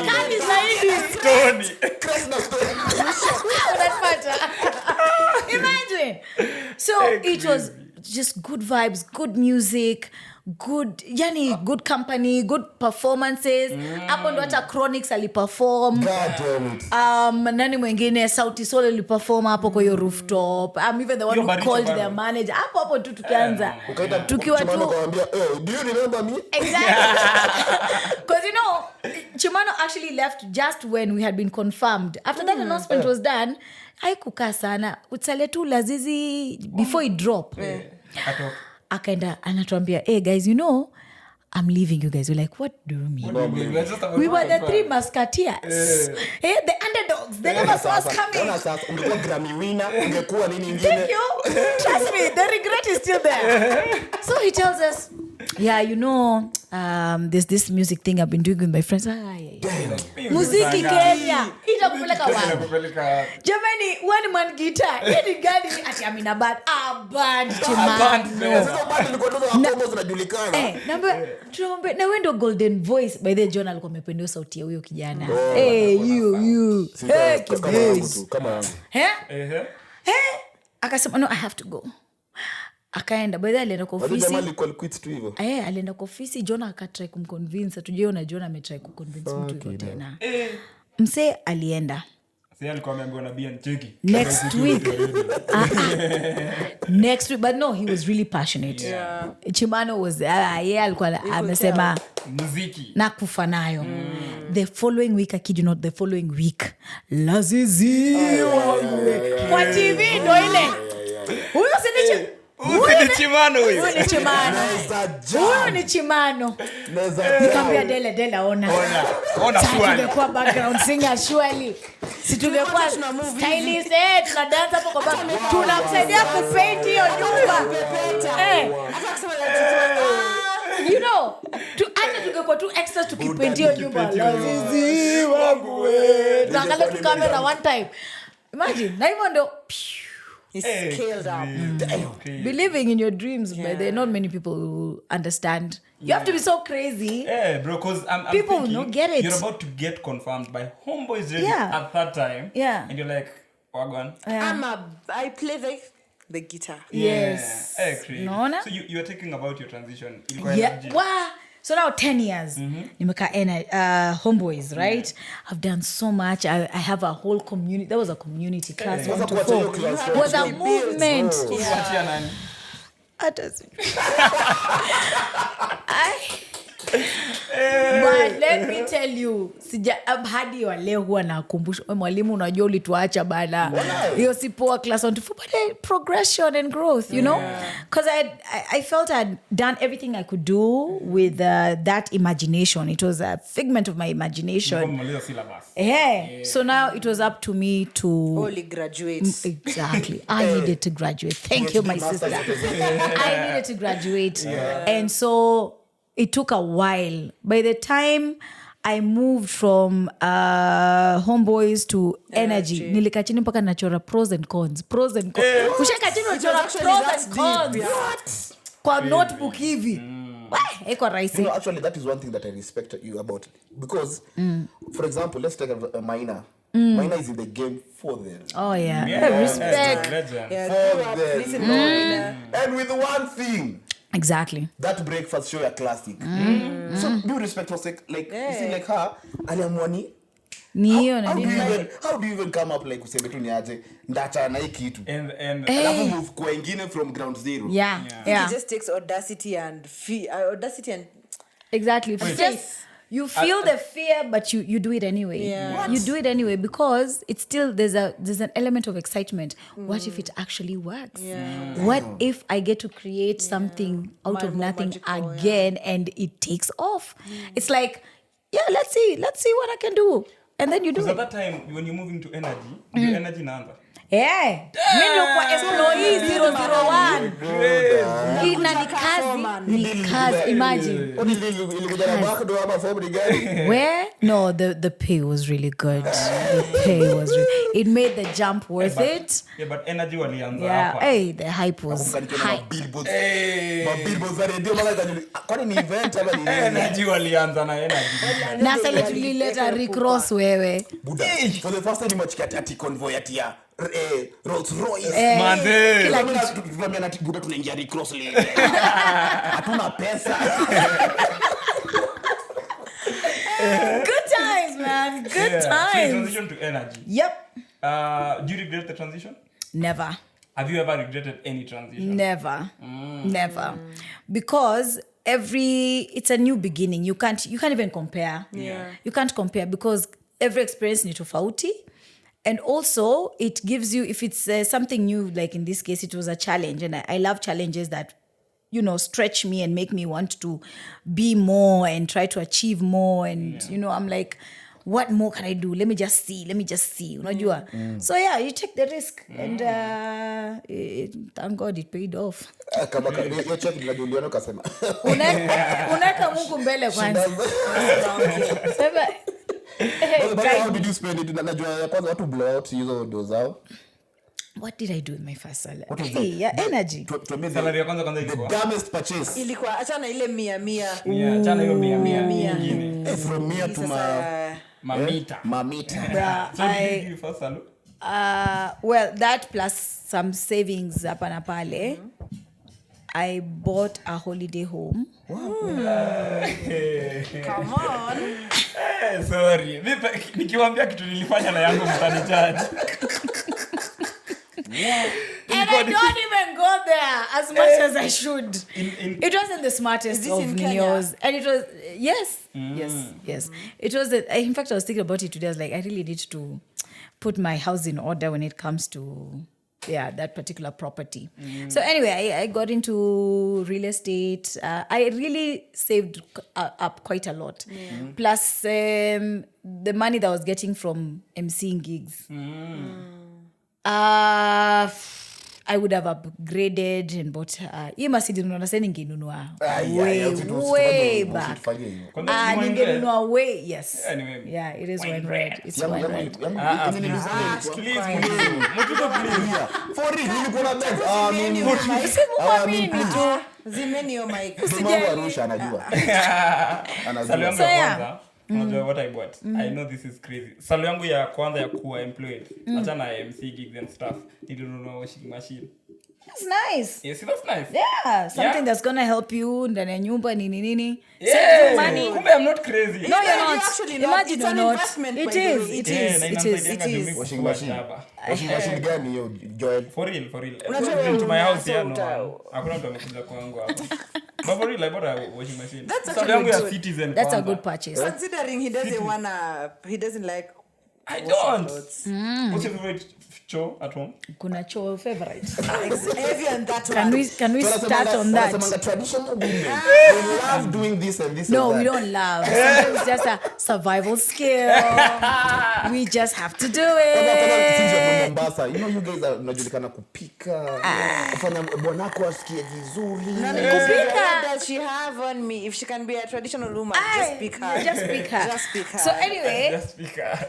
C: kadi zaidi.
B: Tony.
C: Unapata. Imagine. So it was just good vibes, good music, good company, good performances. Hapo ndo hata Chronics aliperform.
D: God damn it.
C: Nani mwingine Sauti Sol aliperform hapo kwa hiyo rooftop. I'm even the one who called their manager. Hapo tu tukianza. Tukiwa tu
D: kumwambia, do you remember me?
C: Exactly. Because Chimano actually left just when we had been confirmed. After that announcement was done, haikukaa sana. Utsale tu Lazizi before it drop. Akaenda anatuambia, hey guys, I'm leaving you guys. We're like, what do you mean? We were the 3 musketeers. Hey, the underdogs. They never saw us coming.
D: Ungekuwa Grammy winner, ungekuwa nini ingine.
C: Thank you. Trust me, the regret is still there. So he tells us, there's this music thing I've been doing with my friends. Muziki Kenya. Itakupeleka wapi? Jamani, one man guitar. Hii gani? Ati amina band. Band Chimano. Na wewe ndo golden voice. By the John alikuwa amependea sauti ya huyo kijana. You.
D: Kama yangu.
C: Akasema, no, I have to go. akaenda by the alienda kwa ofisi
D: jamaa alikuwa quit tu hivyo
C: alienda kwa ofisi John akatry kumconvince tujiona John ametry kuconvince mtu hivyo tena mse alienda
B: sasa alikuwa ameambiwa na Bian cheki
C: next week next week but no he was really passionate Chimano was alikuwa amesema
B: muziki
C: na kufa nayo the following week akid not the following week lazizi kwa TV ndo ile huyo siniche
B: huyo ni Chimano
C: huyo ni Chimano nikamwambia Dele ona swali tungekuwa background singer surely si tungekuwa stylist tuna dance hapo kwa back tunamsaidia kupaint hiyo nyumba hata kusema you know hata tungekuwa tu extra tukipaint hiyo nyumba lazizi wangu wewe tuangalie tu kamera one time imagine na hivyo ndo
E: He's scaled up.
C: Believing in your dreams, but there are not many people who understand. You have to be so crazy.
B: Yeah, bro, because I'm
C: people
B: thinking
C: will not get it.
B: You're about to get confirmed by Homeboyz really at that time.
C: Yeah.
B: And you're like, Wagwan.
E: I play the guitar.
C: Yes.
B: No. So you were thinking about your transition.
C: Wow. So now 10 years. Nimeka Homeboyz, right? I've done so much. I have a whole community. There was a community class. 1 to 4. It was a movement. But let me tell you, hadi wa leo huwa nakumbusha mwalimu unajua ulituacha bana. Hiyo si poa class 1 to 4 but progression and growth, you know? Cuz I felt I'd done everything I could do with that imagination. It was a figment of my imagination. So now it was up to me to
E: only graduate.
C: Exactly. I needed to graduate. Thank you, my sister. I needed to graduate. And so it took a while. By the time I moved from Homeboyz to Energy, nilika chini mpaka nachora pros and cons. Ushaka chini nachora pros and cons. What? Kwa notebook hivi. Eko rahisi.
D: You know, actually, that is one thing that I respect you about. Because, for example, let's take a minor. Minor is in the game for them.
C: Oh, yeah. Respect.
D: For them. And with one thing.
C: Exactly.
D: That breakfast show a classic. So due respect was like you see like her aliamwani how do you even come up like useme tu niaje ndacha na hii kitu
B: and
D: alafu move kwa ingine from ground zero.
C: Yeah.
E: It just takes audacity and
C: exactly. You feel the fear, but you do it anyway. You do it anyway because it's still there's an element of excitement. What if it actually works? What if I get to create something out of nothing magical, again and it takes off? It's like, let's see what I can do, and then you do it.
B: At that time when you're moving to Energy, your energy naanza.
C: Mimi kwa employee 001. Ni kazi, imagine. Where? No, the pay was really good. It made the jump worth it.
B: Yeah, but Energy walianza hapa.
C: The hype was high.
D: Billboards are ndio maana kwani ni event ama ni
B: Energy walianza na Energy.
C: Na sasa tulileta recross wewe.
D: Buda. For the first time ati convoy ati ya Rolls Royce.
B: Mande.
C: Kila kitu.
D: Tunaambia ati buda tunaingia recross leo. Hatuna pesa.
C: Good times, man. Good times.
B: So transition to Energy.
C: Yep.
B: Do you regret the transition?
C: Never.
B: Have you ever regretted any transition?
C: Never. Because it's a new beginning. You can't even compare. You can't compare because every experience ni tofauti. And also it gives you, if it's something new, like in this case it was a challenge, and I love challenges that stretch me and make me want to be more and try to achieve more, and I'm like, what more can I do? Let me just see. Unajua? So you take the risk, and thank God it paid off.
D: Kama hiyo check bila Juliano kasema.
C: Unaweka Mungu mbele kwanza. Sema
D: how did you spend it? Najua kwanza watu blow out hizo do zao.
C: What did I do with my first salary? Energy.
B: Salary ya kwanza ilikuwa.
D: The dumbest purchase.
E: Ilikuwa achana ile 100.
B: Achana hiyo 100 nyingine.
D: From here to
B: mamita.
C: Bruh,
B: So did you give first salary?
C: Well, that plus some savings hapa na pale. I bought a holiday home.
E: Come on.
B: Sorry. Nikiwaambia kitu nilifanya na yangu mtanijaji.
C: And I don't even go there as much as I should. It wasn't the smartest of news. And it was, yes. It was, in fact, I was thinking about it today. I was like, I really need to put my house in order when it comes to, that particular property. So anyway, I got into real estate. I really saved up quite a lot. Plus, the money that I was getting from emceeing gigs. I would have upgraded and bought Mercedes ningenunua way back. Ningenunua way, yes.
B: Anyway,
C: it is wine red. It's wine red.
B: Please.
D: For real, nilikuwa BENZ.
E: Zimeni yo mic.
D: Arusha anajua.
B: So unajua what I bought. I know this is crazy. Salo yangu ya kwanza ya kuwa employed. Acha na MC gigs and stuff. Nilinunua washing machine.
C: That's nice.
B: Yes, that's nice.
C: Yeah, something that's gonna help you ndani ya nyumba nini.
B: Save
C: you money.
B: I'm not crazy.
C: No, you're not.
E: Actually not.
C: Imagine
E: It's
C: you're
E: an
C: not.
E: investment,
C: It
E: by the
C: is.
E: way.
C: It is.
D: Washing machine. Washing machine gani hiyo Joel?
B: For real. Unajua to my house here no. Hakuna mtu amekuja kwangu hapa. But for real, I bought a washing machine.
E: That's
B: actually
E: actually
B: a
E: good.
B: citizen.
C: That's a good purchase.
E: Considering he doesn't like
B: I
E: washing
B: don't.
E: clothes.
B: What's your favorite chore at home?
C: Kuna chore favorite.
E: Heavy on that
C: Can
E: one.
C: we start on that?
D: Traditional women. They love doing this and this.
C: No,
D: and
C: we
D: that.
C: don't love. Sometimes it's just a survival skill. We just have to do it.
D: Mombasa, you guys are unajulikana kupika. Kufanya bwanako asikie vizuri.
E: That she have on me. If she can be a traditional woman, just pick her.
C: Just pick her.
E: Just pick her.
C: So anyway,
B: Just pick her.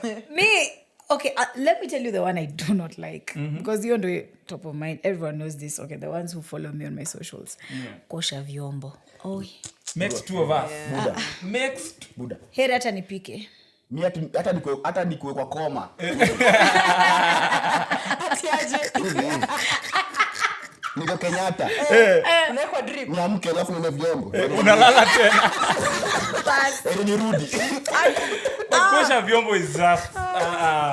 C: Okay, let me tell you the one I do not like. Because you're on the top of mind. Everyone knows this. Okay, the ones who follow me on my socials. Kosha vyombo. Oh.
B: Makes two of us.
D: Buda.
B: Makes
D: Buda.
C: Heri hata nipike.
D: Mimi hata nikuwe kwa koma. Niko Kenyatta.
E: Unawekwa drip.
D: Niamke alafu nina vyombo.
B: unalala tena.
D: Nirudi.
B: Kosha vyombo is just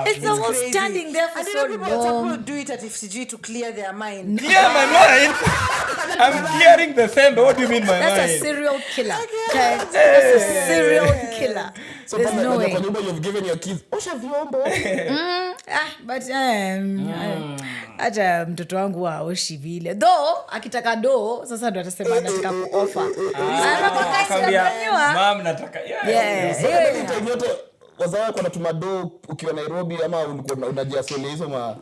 C: It's almost standing there for
E: And
C: so
E: people
C: long.
E: do it at FCG to clear their mind.
B: clear my mind. I'm clearing the sand. What do you mean my
C: That's
B: mind?
C: a serial killer. Okay? That's a serial killer.
D: So
C: There's no way.
D: kwa nyumba you've given your kids osha vyombo.
C: But hata mtoto wangu aoshi vile. Though akitaka sasa ndo atasema nataka kuofa.
B: Mom nataka.
D: Yote wazao kwa natuma ukiwa Nairobi ama ulikuwa unajiasole hizo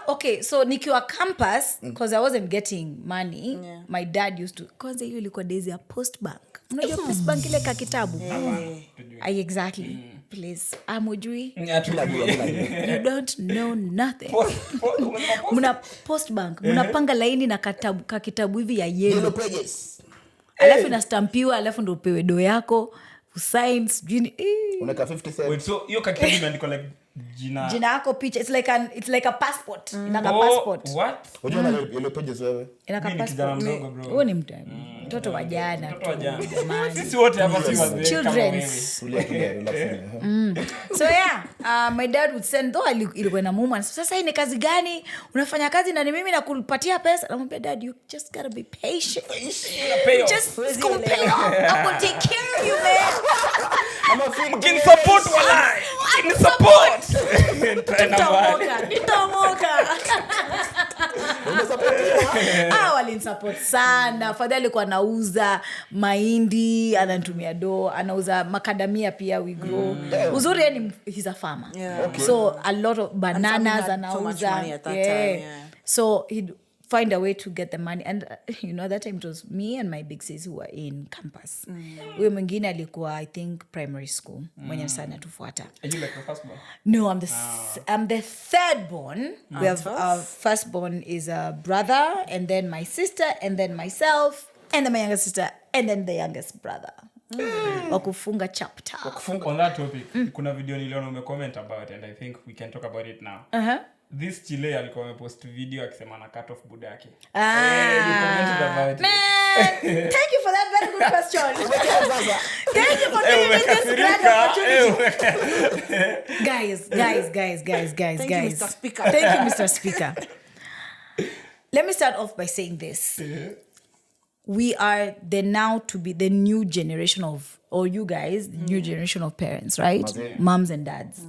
C: okay, so nikiwa campus because I wasn't getting money, my dad used to kwanza hiyo ilikuwa days ya post bank. Unajua post bank ile ka kitabu. Exactly. Please, amujui. You don't know nothing. Muna post bank, munapanga laini na kitabu hivi ya yellow pages. Alafu inastampiwa, alafu ndo upewe do yako, usigns,
D: unaka 50 cents.
B: Wait, so hiyo kitabu imeandikwa like jina
C: yako picha. It's like a passport. Inaka passport.
B: What?
D: Unajua na yellow pages wewe?
C: Inaka
B: Mimi ni kijana
C: passport.
B: mdogo bro.
C: Wewe ni mtoto wa jana.
B: Sisi wote hapa si wazee
C: Children's. So my dad would send, though ilikuwa na muuma. Sasa hii ni kazi gani? Unafanya kazi na ni mimi na kupatia pesa. Namwambia dad, you just gotta be patient. Just it's gonna pay off. I'm gonna take care of you, man.
B: Can support walai. Can support.
C: Nitamoka. Walinisupport sana. Fadhali alikuwa anauza mahindi, anatumia anauza macadamia pia we grow. Uzuri yeye he's a farmer. So a lot of bananas anauza. So he'd find a way to get the money. And that time it was me and my big sis who were in campus. Huyo mwingine alikuwa I think primary school. Mwenye sana tufuata.
B: Are you like the first one?
C: No, I'm the third born. We have our first born is a brother, and then my sister, and then myself, and then my younger sister, and then the youngest brother. Wakufunga chapter.
B: On that topic, kuna video niliona umecomment about, and I think we can talk about it now. this chile alikuwa amepost video akisema na cut off buda yake.
C: You
B: commented about
C: man, thank you for that very good question. Thank you for giving me this great opportunity. Guys.
E: Thank you, Mr. Speaker.
C: Thank you, Mr. Speaker. Let me start off by saying this. We are now to be the new generation of, or you guys, the new generation of parents, right? Moms and dads.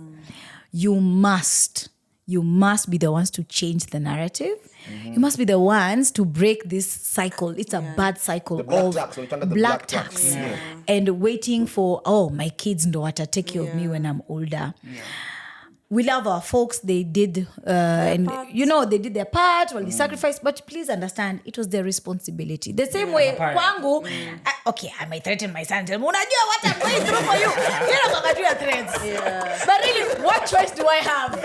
C: You must be the ones to change the narrative. You must be the ones to break this cycle. It's a bad cycle of black tax. And waiting for, my kids ndo wata take care of me when I'm older. We love our folks. They did, and they did their part, they sacrificed. But please understand, it was their responsibility. The same way, kwangu, I might threaten my son. Tell me, unajua what I'm going through for you. You know, I do your threats. But really, what choice do I have?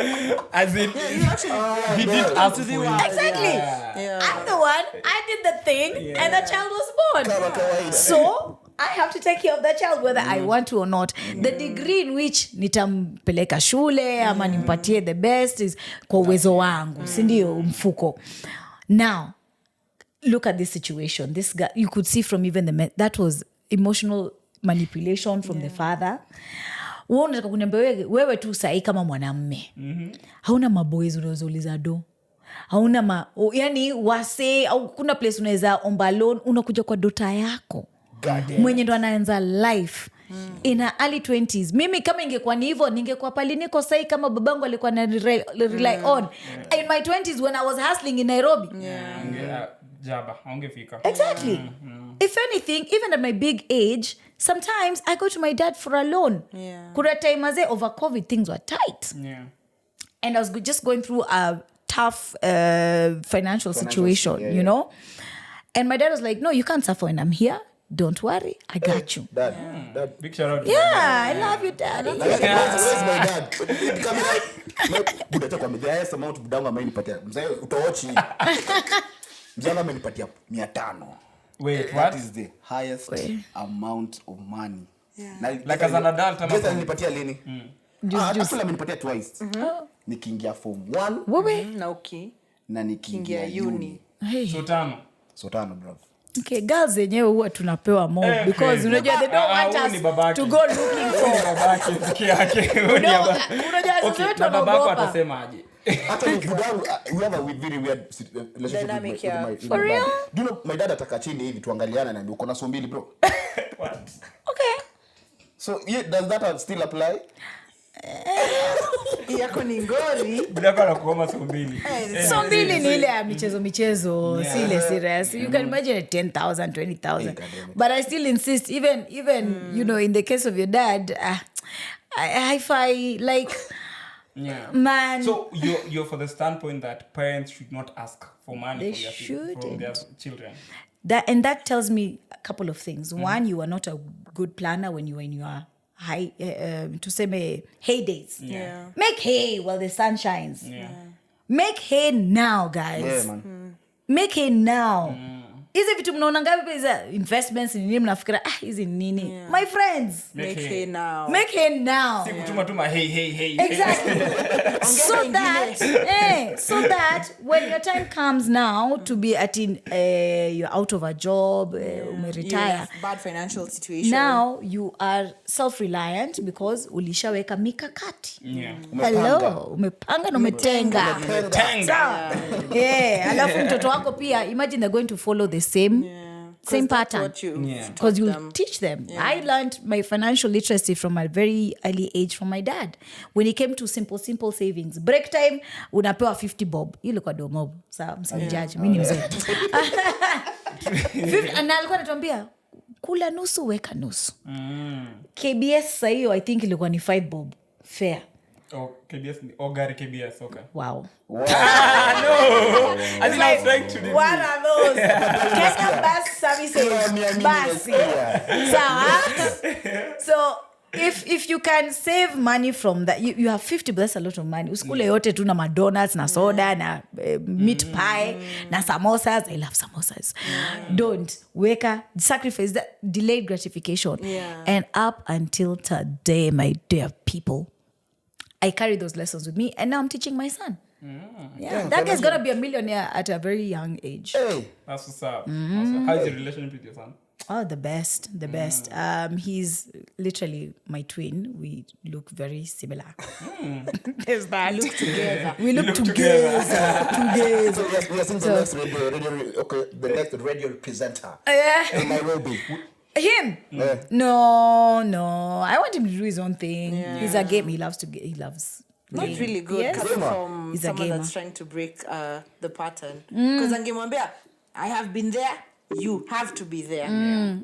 B: As in, he did ask for you.
C: Exactly. I'm the one. I did the thing, and the child was born. So I have to take care of that child whether I want to or not. The degree in which nitampeleka shule ama nimpatie the best is kwa uwezo wangu, si ndio mfuko. Now, look at this situation. This guy, you could see from even that was emotional manipulation from the father. Unataka kuniambia wewe tu sahi kama mwanamume. Hauna maboys unazouliza do. Hauna yani wase au kuna place unaweza omba loan, unakuja kwa dota yako. Mwenye ndo anaanza life in her early 20s. Mimi kama ingekuwa ni hivyo ningekuwa pali niko sahi kama babangu alikuwa na rely on. In my 20s when I was hustling in Nairobi.
B: Jaba, haungefika.
C: Exactly. If anything, even at my big age, sometimes I go to my dad for a loan. Kuna time over COVID things were tight. And I was just going through a tough financial situation, you know. And my dad was like, no, you can't suffer when I'm here. Don't worry, I got you.
D: Dad.
B: Big shout out.
C: I love you, Daddy.
D: Where's my dad? Buda chakwa the highest amount budangu amenipatia. Mzee utaochi. Mzee amenipatia 500.
B: Wait,
D: that is the highest amount of money.
B: Like as an adult,
D: Guess amenipatia lini? Actually amenipatia twice. Nikiingia form 1 na nikiingia uni. So tano bro.
C: Okay, girls zenyewe huwa tunapewa more because unajua they don't want us to go looking for
B: babake peke yake.
C: unajua
B: na babako atasema aje?
D: Actually, we have a very weird relationship with my
C: For real?
D: Do you know my dad ataka chini hivi tuangaliana na uko na so mbili bro.
B: What?
C: Okay.
D: So does that still apply?
E: Yako ni ngori.
B: Bila kana kuoma so mbili.
C: So mbili ni ile ya michezo si ile serious. You can imagine 10,000, 20,000. But I still insist even in the case of your dad, hi-fi like man.
B: So you're for the standpoint that parents should not ask for money from their children.
C: That tells me a couple of things. One, you are not a good planner when you are in your high to say heydays. Make hay while the sun shines. Make hay now, guys. Make hay now. Hizi vitu mnaona ngapi pesa investments ni nini mnafikira hizi nini? My friends,
E: make hay now.
C: Make hay now.
B: Si kutuma hey.
C: Exactly. so that when your time comes now to be you're out of a job, umeretire.
E: Bad financial situation.
C: Now you are self-reliant because ulishaweka mikakati.
D: Hello,
C: umepanga na umetenga. Alafu mtoto wako pia imagine they're going to follow the same pattern because you'll teach them. I learned my financial literacy from a very early age from my dad. When it came to simple savings, break time unapewa 50 bob. Ile kwa do mob. Sawa, msinijaji, mimi ni mzee. Na alikuwa anatuambia kula nusu weka nusu. KBS sasa hiyo I think ilikuwa ni 5 bob. Fair.
B: KBS Gari KBS, okay.
C: Wow.
B: No. As in I was trying to do.
C: What are those? Kenya bus services. Basi. So if you can save money from that, you have 50, but that's a lot of money. Usikule yote tu na McDonald's na soda na meat pie na samosas. I love samosas. Don't sacrifice that delayed gratification. And up until today, my dear people, I carry those lessons with me, and now I'm teaching my son. Yeah, that guy's gonna be a millionaire at a very young age.
D: Hey.
B: That's what's up. How is your relationship with your son?
C: Oh, the best. He's literally my twin. We look very similar. There's that. We look together.
D: So we are seeing the next the next radio presenter in Nairobi.
C: Him? No. I want him to do his own thing. Yeah. He's a game. He loves.
E: Not really good
C: Yes.
E: coming from
C: He's a
E: someone
C: gamer.
E: that's trying to break the pattern. Because I have been there. You have to be there.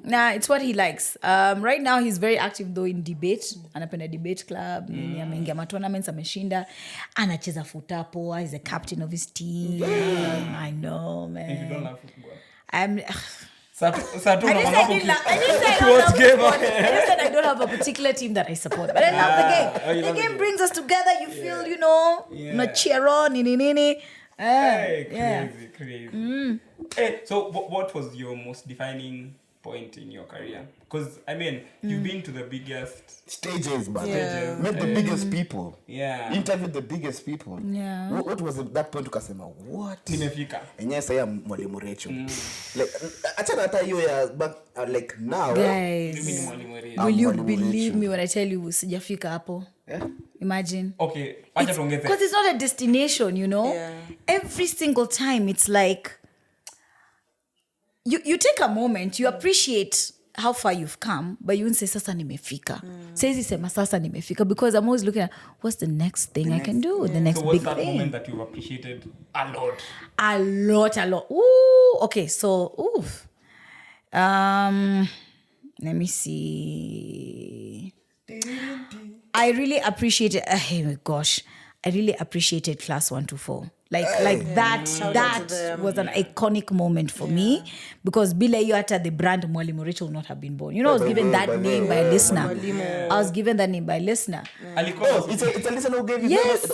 C: Nah, it's what he likes. Right now he's very active though in debate. Anapenda debate club. Ameingia tournaments, ameshinda. Anacheza futapo. He's the captain of his team. I know, man.
B: If you don't love football.
C: I
B: Saturday,
C: said I don't have a particular team that I support, but I love the game. The game brings us together. You feel, not cheer on, nini.
B: Crazy. Hey, so what was your most defining point in your career? Because you've been to the biggest
D: stages, but met the biggest people.
B: Yeah.
D: Interviewed the biggest people.
C: Yeah.
D: What was that point ukasema? What?
B: Nimefika.
D: Enyewe saya Mwalimu Rachel. Like achana hata hiyo ya back like now.
C: Guys, will you believe me when I tell you sijafika hapo?
D: Yeah.
C: Imagine.
B: Okay, acha tuongeze.
C: Because it's not a destination, Yeah. Every single time it's like you take a moment, you appreciate how far you've come, but you won't say sasa nimefika. Says sema sasa nimefika, because I'm always looking at what's the next thing I can do, the next big thing. So what's that
B: moment that you've appreciated a lot?
C: A lot. Ooh, okay, so let me see. I really appreciated I really appreciated class 1 to 4. Like that was an iconic moment for me, because bila hiyo hata the brand MWALIMU RACHEEL would not have been born. I was given that name by a listener. It's a listener who gave you. Yes.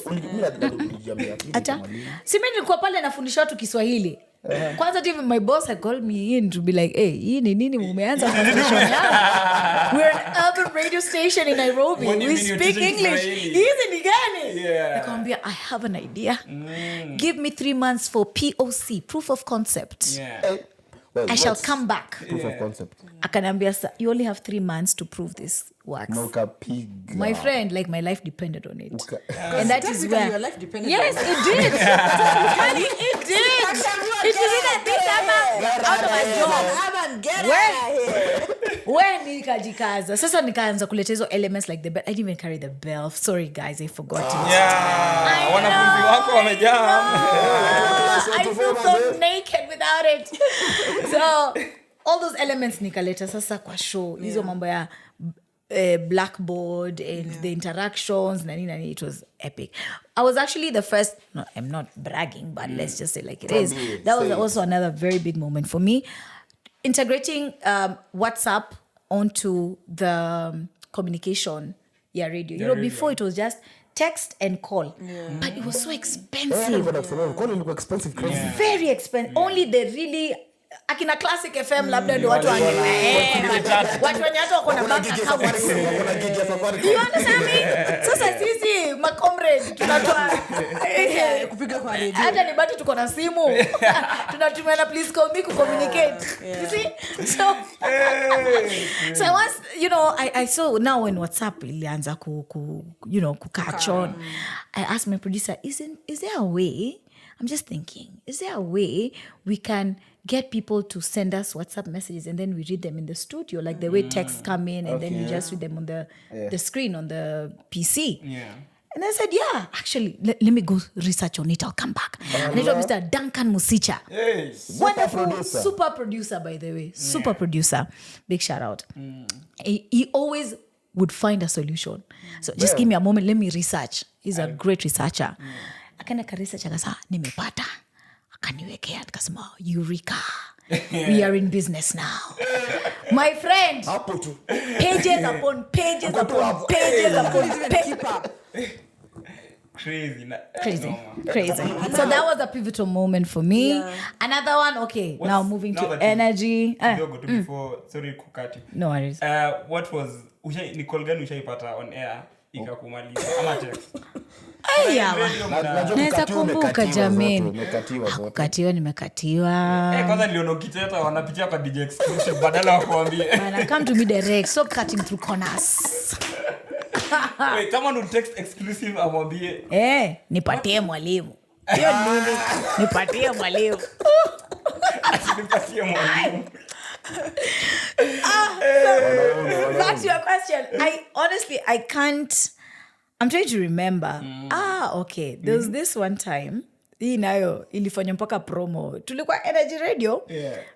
C: Ata simi nilikuwa pale nafundisha watu Kiswahili. Kwanza even my boss had called me in to be like, hey, hii ni nini mumeanza foundation yangu? We're an urban radio station in Nairobi. We speak English. Hizi ni gani? Nikamwambia, I have an idea. Give me 3 months for POC, proof of concept.
D: Well,
C: I shall come back.
D: Proof of concept.
C: Akaniambia, you only have 3 months to prove this works. My friend, like my life depended on it. And that is where
E: your life depended
C: yes,
E: on it.
C: It did. It did. It didn't this out of my job. When nikajikaza. Sasa nikaanza kuleta hizo elements like the bell. I didn't even carry the bell. Sorry guys, I forgot it.
B: Yeah. Wanafunzi wako wamejaa.
C: I feel so naked without it. So all those elements nikaleta sasa kwa show. Hizo mambo ya blackboard and the interactions, nani, it was epic. I was actually the first, no, I'm not bragging, but let's just say like it is. That was also another very big moment for me. Integrating WhatsApp onto the communication radio. Before it was just text and call. But it was so expensive.
D: Expensive, crazy.
C: Very expensive. Only the really akina Classic FM labda ndio watu watu wenye hata wako na bank account. You understand me? Sasa sisi ma comrade tunatoa
E: kupiga kwa radio.
C: Hata ni bado tuko na simu. Tunatumia na please call me to communicate. You see? So once, I saw now when WhatsApp ilianza ku catch on. I asked my producer, is there a way? I'm just thinking, is there a way we can get people to send us WhatsApp messages and then we read them in the studio, like the way texts come in and then you just read them on the screen on the PC. Yeah. And I said, yeah, actually, let me go research on it. I'll come back. And it was Mr. Duncan Musicha.
B: Hey,
C: wonderful, super producer, by the way. Super producer. Big shout out. He always would find a solution. So just give me a moment. Let me research. He's a great researcher. Akaenda ka research akasema nimepata. Akaniwekea akasema Eureka. We are in business now. My friend. Pages upon pages upon pages upon pages.
B: Crazy.
C: So that was a pivotal moment for me. Yeah. Another one, now moving to energy.
B: Before, sorry kukati.
C: No worries.
B: What was Nicole Gan ushaipata on air ikakumaliza ama text.
C: Aya. Naweza kumbuka jameni. Kukatiwa nimekatiwa.
B: Kwanza niliona ukiteta wanapitia kwa DJ exclusive badala wa kuambie.
C: Man, come to me direct. Stop cutting through corners.
B: Wait, kama no text exclusive amwambie.
C: Nipatie mwalimu. Hiyo nini? Nipatie mwalimu.
B: Nipatie mwalimu.
C: Back to your question. I can't. I'm trying to remember. Okay. There was this one time. Hii nayo ilifanya mpaka promo. Tulikuwa Energy Radio.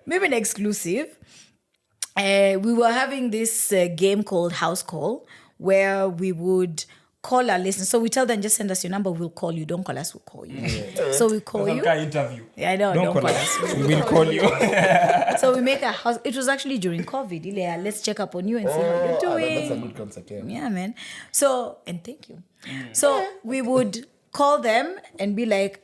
C: Maybe an exclusive. We were having this game called House Call, where we would call our listeners. So we tell them, just send us your number, we'll call you. Don't call us, we'll call you. So we call you.
B: Interview.
C: Yeah, I know. Don't call us.
B: We will call you.
C: So we make a house. It was actually during COVID. Let's check up on you and see how you're doing.
D: That's a good concept.
C: Yeah, man. So, and thank you. So we would call them and be like,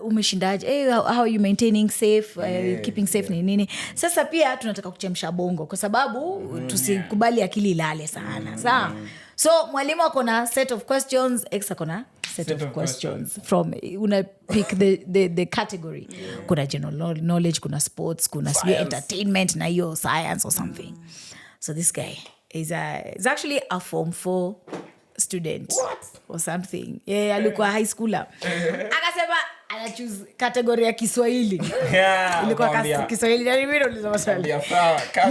C: umeshindaje? Hey, how are you maintaining safe? Keeping safe nini? Sasa pia tunataka kuchemsha bongo kwa sababu tusikubali akili ilale sana. Sawa? So mwalimu akona set of questions, ex akona set of questions from una pick the category. Kuna general knowledge, kuna sports, kuna entertainment na hiyo science or something. So this guy is actually a Form 4 student.
D: What?
C: Or something. Yeah, alikuwa high schooler. Akasema ana choose category ya Kiswahili. Ilikuwa Kiswahili na mimi ndo nilizama swali. Ni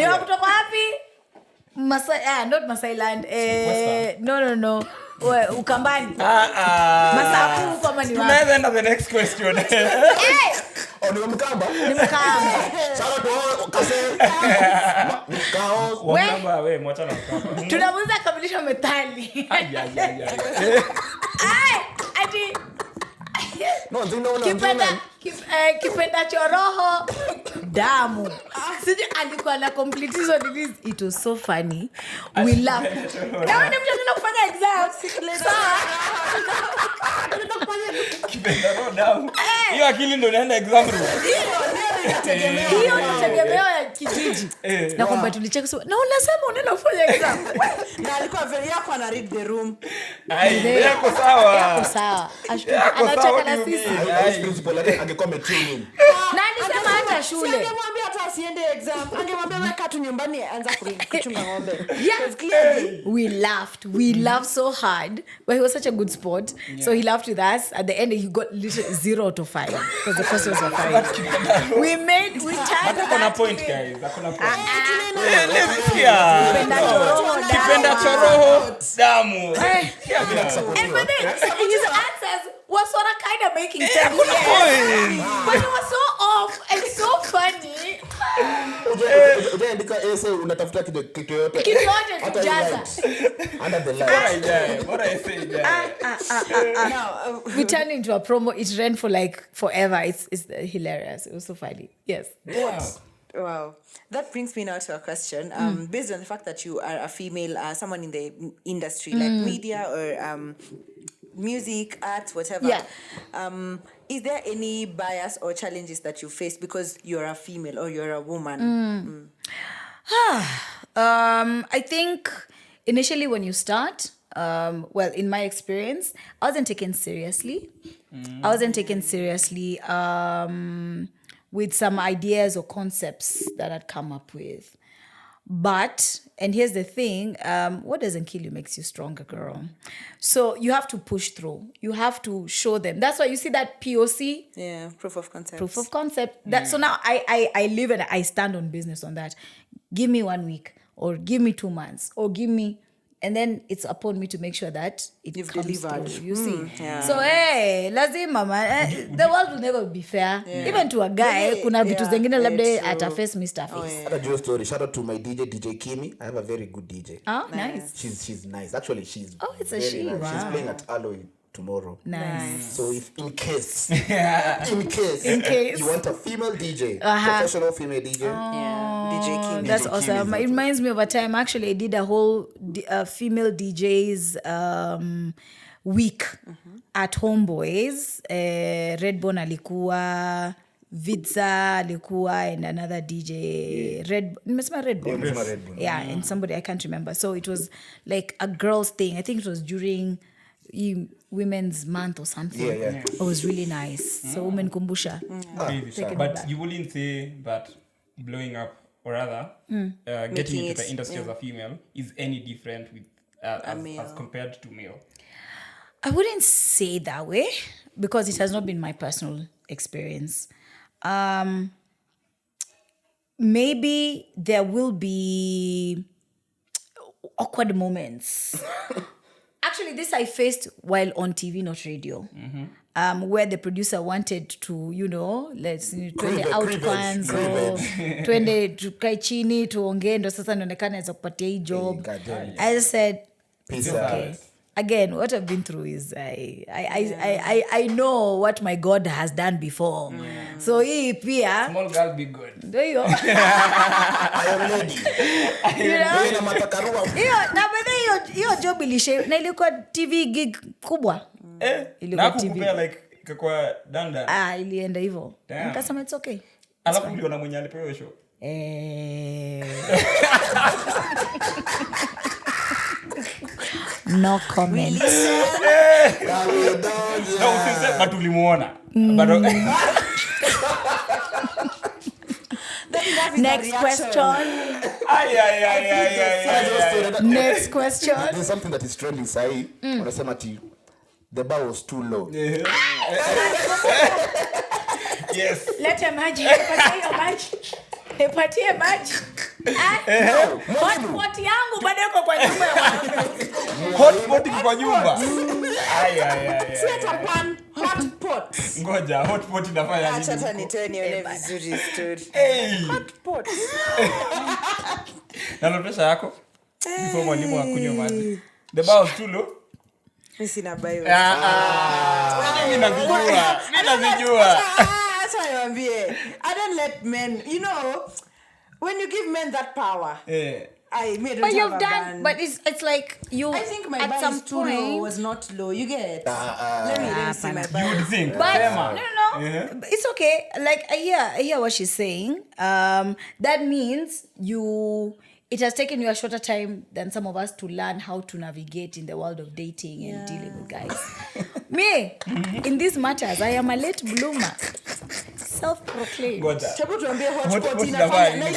C: kutoka wapi? Not Masailand. No. Ukambani. Masaku kama ni wapi?
B: Tunaweza enda the next question.
D: Ni Mkamba?
C: Ni Mkamba.
D: Shout out to Kase.
B: Mkamba wewe mwacha na Mkamba.
C: Tunaweza kamilisha methali. Ati kipenda choroho damu. Sije alikuwa na complete hizo release. It was so funny. We laughed. Kama ni mtu kufanya exam.
B: Kipenda damu. Hiyo akili ndio inaenda exam room.
C: Hiyo ni tegemeo ya kijiji. Na kwamba tulicheka so na unasema unaenda kufanya exam.
E: Na alikuwa very yako ana read the room.
B: Yako sawa.
C: Anacheka na sisi.
D: Principal yake angekuwa metraining.
C: Nani sema hata shule?
E: Angemwambia hata asiende exam. Angemwambia weka tu nyumbani aanza kuchunga ng'ombe.
C: Yeah, clearly we laughed so hard, but he was such a good sport. So he laughed with us. At the end he got literally 0 to 5 because the questions were 5. We turned
B: Hakuna point guys. Hakuna point.
C: Kipenda
B: choroho damu.
C: And but then his answers was sort of kind of making sense. But it was so off and so funny.
D: Ujaandika essay unatafuta kitu yote.
C: Kitu yote kujaza.
D: Under the light.
B: What I say
C: Now we turned into a promo. It ran for like forever. It's hilarious. It was so funny. Yes.
E: Wow. That brings me now to a question. Based on the fact that you are a female, someone in the industry like media or music, art, whatever.
C: Yeah.
E: Is there any bias or challenges that you face because you're a female or you're a woman?
C: I think initially when you start, in my experience, I wasn't taken seriously. With some ideas or concepts that I'd come up with. But, and here's the thing, what doesn't kill you makes you stronger, girl. So you have to push through. You have to show them. That's why you see that POC.
E: Yeah, proof of concept.
C: So now I live and I stand on business on that. Give me 1 week or give me 2 months or give me... And then it's upon me to make sure that it comes
E: delivered.
C: through. You see?
E: Yeah.
C: So, lazima, man. The world will never be fair. Yeah. Even to a guy, kuna vitu zengine labda ata face Mr. Face.
D: That's a story. Shout out to my DJ Kimi. I have a very good DJ.
C: Oh, nice.
D: She's nice. Actually, she's
C: it's a she.
D: Nice.
C: Wow.
D: She's playing at Alloy tomorrow.
C: Nice.
D: So if in case you want a female DJ, professional female DJ,
E: DJ Kim.
C: That's awesome. It reminds me of a time actually I did a whole female DJs week at Homeboyz. Redbone alikuwa, Vidza alikuwa and another DJ Red yeah, and somebody I can't remember. So it was like a girls thing. I think it was during Women's Month or something.
D: Yeah.
C: It was really nice. So Women Kumbusha.
B: But you wouldn't say that blowing up, or rather getting into the industry as a female is any different with as compared to male?
C: I wouldn't say that way because it has not been my personal experience. Maybe there will be awkward moments. Actually, this I faced while on TV, not radio. Where the producer wanted to, let's twende out kwanza, twende tukae chini tuongee ndo sasa naonekana za kupatia hii job. I said,
D: peace
C: okay.
D: out.
C: Again, what I've been through is I know what my God has done before. So hii pia
B: Small girl be good.
C: ndio hiyo.
D: I am ready. Na matakarua.
C: Hiyo job ilishe na ilikuwa TV gig kubwa.
B: Na kukupea like kwa danda.
C: Ilienda hivyo. Nikasema it's okay.
B: Alafu uliona mwenye alipewa show.
C: No comment.
B: No, usiseme but ulimuona.
C: Next question. Next question.
D: There's something that is trending sahi. Wanasema ati the bar was too low.
B: Yes.
C: Let him maji. Hepatie maji. Hotpot yangu bado iko kwa nyumba ya wanaume.
B: Hotpot kwa nyumba.
E: Set up one hotpot.
B: Ngoja, hotpot inafanya nini?
E: Acha nione vizuri story. Hotpot.
B: Na pesa yako? Before mwalimu akunywa maji. The bar was too low.
E: Sina bio.
B: Mimi nazijua.
E: Acha niambie. I don't let men, when you give men that power.
C: But you've done, but it's like you.
E: I think my
C: at some
E: too low
C: point
E: was not low. You get? Let me see my bio.
B: You would think.
C: But no. It's okay. Like I hear what she's saying. That means it has taken you a shorter time than some of us to learn how to navigate in the world of dating and dealing with guys. Me, in these matters, I am a late bloomer. Self-proclaimed.
E: Chabu tuambie hotpot inafanya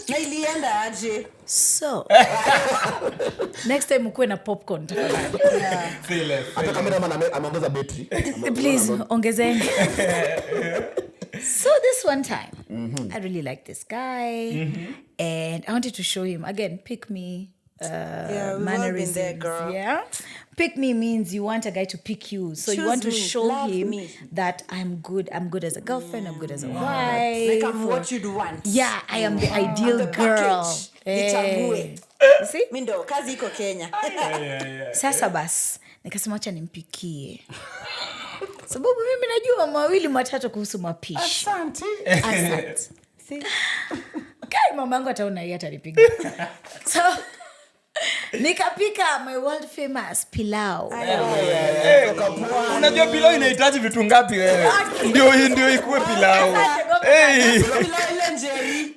E: na ilienda aje.
C: So, next time ukue na popcorn.
D: Hata cameraman ameongeza battery.
C: Please, ongezeni. So this one time, I really liked this guy, and I wanted to show him again. Pick me, mannerisms.
E: There, girl.
C: Yeah, pick me means you want a guy to pick you, so you want to show him that I'm good. I'm good as a girlfriend. I'm good as a wife.
E: Like I'm what you'd want.
C: Yeah, I am the ideal girl.
E: Nichague.
C: You see?
E: Mindo kazi iko Kenya.
C: Sasa bas, nikasema acha nimpikie. Sababu mimi najua mawili matatu kuhusu mapishi. Asante. See? Kai mamangu ataona hii atanipiga. So nikapika my world famous pilau.
B: Unajua pilau inahitaji vitu ngapi wewe? Ndio ikuwe pilau.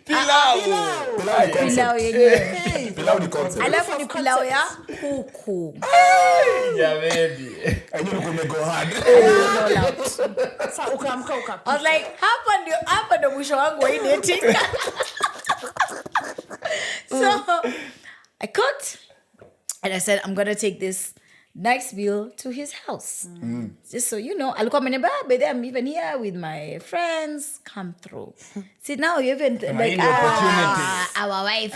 C: Pilau yenyewe.
D: Pilau ni concept.
C: Alafu ni pilau ya kuku.
B: Jameni.
D: Anyo kumego hard.
E: Sasa ukaamka.
C: I was like, hapa ndio mwisho wangu wa dating. So I cooked and I said I'm going to take this nice meal to his house. Just so you know, alikuwa ameniambia, but I'm even here with my friends. Come through. See, now you even like our wife.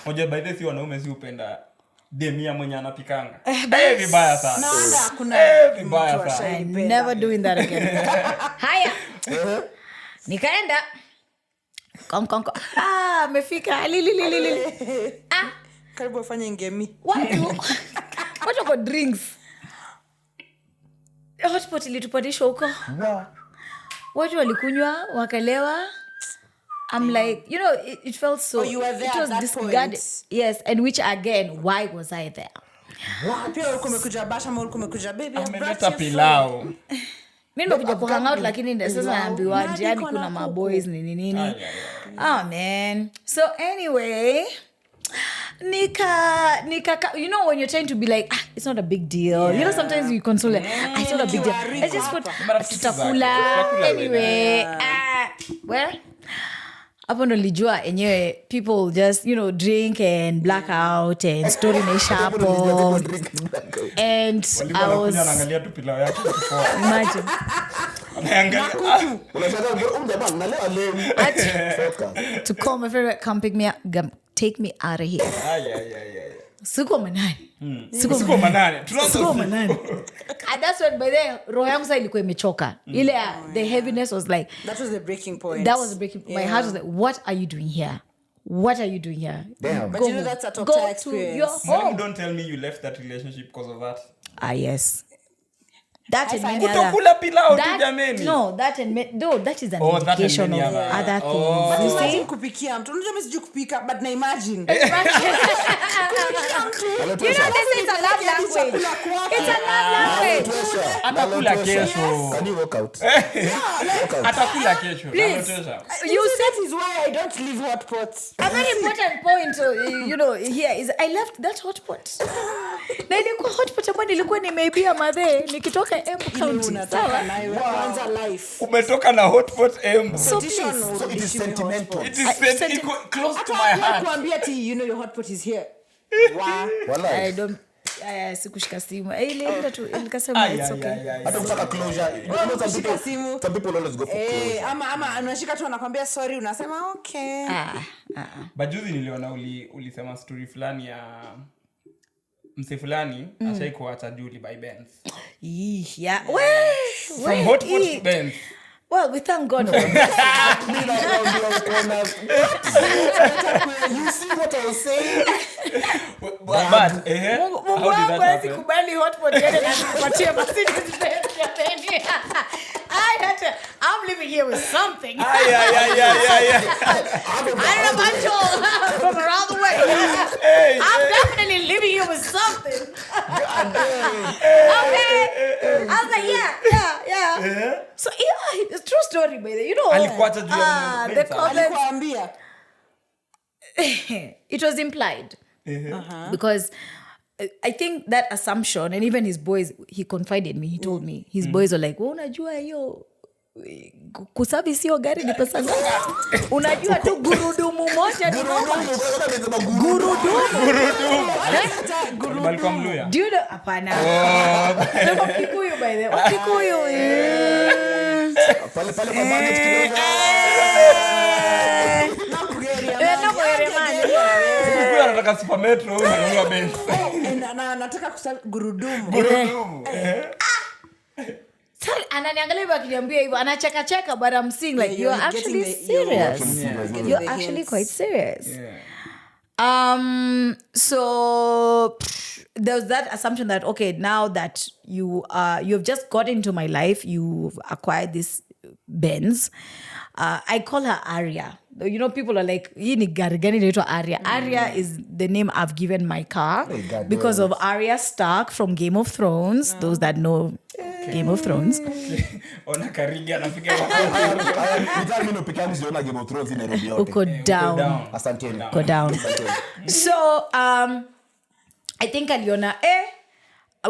B: Moja by the way wanaume si upenda demia mwenye anapikanga. Vibaya sana. Vibaya sana.
C: I'm never doing that again. Haya. Nikaenda. Kong. Amefika. Lili.
E: Karibu afanye ngemi.
C: Watu wako drinks. Hotpot ilitupatisha huko. Watu walikunywa, wakalewa. I'm like, it felt so.
E: You were there
C: it was
E: at that
C: discarded.
E: point.
C: Yes, and which again, why was I there?
E: Pia ulikuwa umekuja basha ama ulikuwa umekuja baby?
B: Ameleta pilau.
C: Mimi nimekuja ku hang out lakini ndio sasa naambiwa jiani kuna maboys nini. Oh man. So anyway, Nika, you know when you're trying to be like, it's not a big deal. You know, sometimes you console it. It's not a big deal. Let's just put tutakula anyway. Where? Hapo ndo lijua enyewe people just, you know, drink and black out and story naisha hapo. And I was imagine. To call my favorite, come pick me up, take me out of here. Suko manani. And that's when by then roho yangu sasa ilikuwa imechoka. Ile the heaviness was like,
E: that was the breaking point.
C: My heart was like, what are you doing here? Damn.
E: But you know that's a top tier experience.
B: Mom, don't tell me you left that relationship because of that.
C: Yes. That and many
B: other.
C: That is an indication of other things.
E: But imagine kupikia mtu. Unajua mimi sijui kupika, but na imagine.
C: You know, this is a love language. It's a love language.
B: Atakula kesho.
D: Can you walk out?
B: Atakula kesho.
C: Please.
E: You said is why I don't leave hot pots.
C: A very important point, you know, here is I left that hot pot. Na ilikuwa hot pot ambayo nilikuwa nimeibia madhe nikitoka Embu County.
E: Kwanza life.
B: Umetoka na hot pot Embu.
C: So
D: it is sentimental.
B: It is close to my heart.
E: Kuambia ti, you know your hot pot is here. Wow.
C: I don't sikushika simu. Ile tu nikasema it's okay.
D: Hata ukitaka closure. Some people always go for closure.
E: Ama unashika tu anakuambia sorry unasema okay.
B: Bajuzi niliona ulisema story fulani ya mse fulani ashaikuacha Julie by BENZ.
C: Yeah.
B: From HOTPOT to BENZ.
C: Well, we thank God for that.
D: You see what I was saying?
B: But how did that happen?
C: Kubali HOTPOT yale na kupatia basi I'm living here with something.
B: Yeah.
C: I don't know about you from around the way. I'm definitely living here with something. Okay. I was like, yeah. So it's a true story, baby. You know.
B: Alikuacha juu ya
C: the comments.
E: Alikuambia.
C: It was implied. Because I think that assumption, and even his boys, he confided me, he told me, his boys were like, unajua hiyo kusabi sio gari ni pesa ngapi? Unajua tu gurudumu moja ni gurudumu.
B: Balikuwa Mluya.
C: Do you know? Hapana. Ndio Kikuyu by the way. Kikuyu.
D: Pale kwa market kidogo.
B: Kikuyu anataka super metro na BENZ.
E: Na nataka kusabi gurudumu.
C: Ananiangalia akiniambia hivyo anacheka but I'm seeing like you're actually serious. You're actually quite serious. So there's that assumption that okay, now that you've just got into my life, you've acquired this BENZ. I call her Aria. You know, people are like, hii ni gari gani inaitwa Aria. Aria is the name I've given my car because of Arya Stark from Game of Thrones. Those that know Game of Thrones.
B: Ona Karige anapiga
D: Nitaka mimi nipika msiona Game of Thrones in Nairobi yote.
C: Uko down.
D: Asanteni.
C: Go down. So, I think aliona,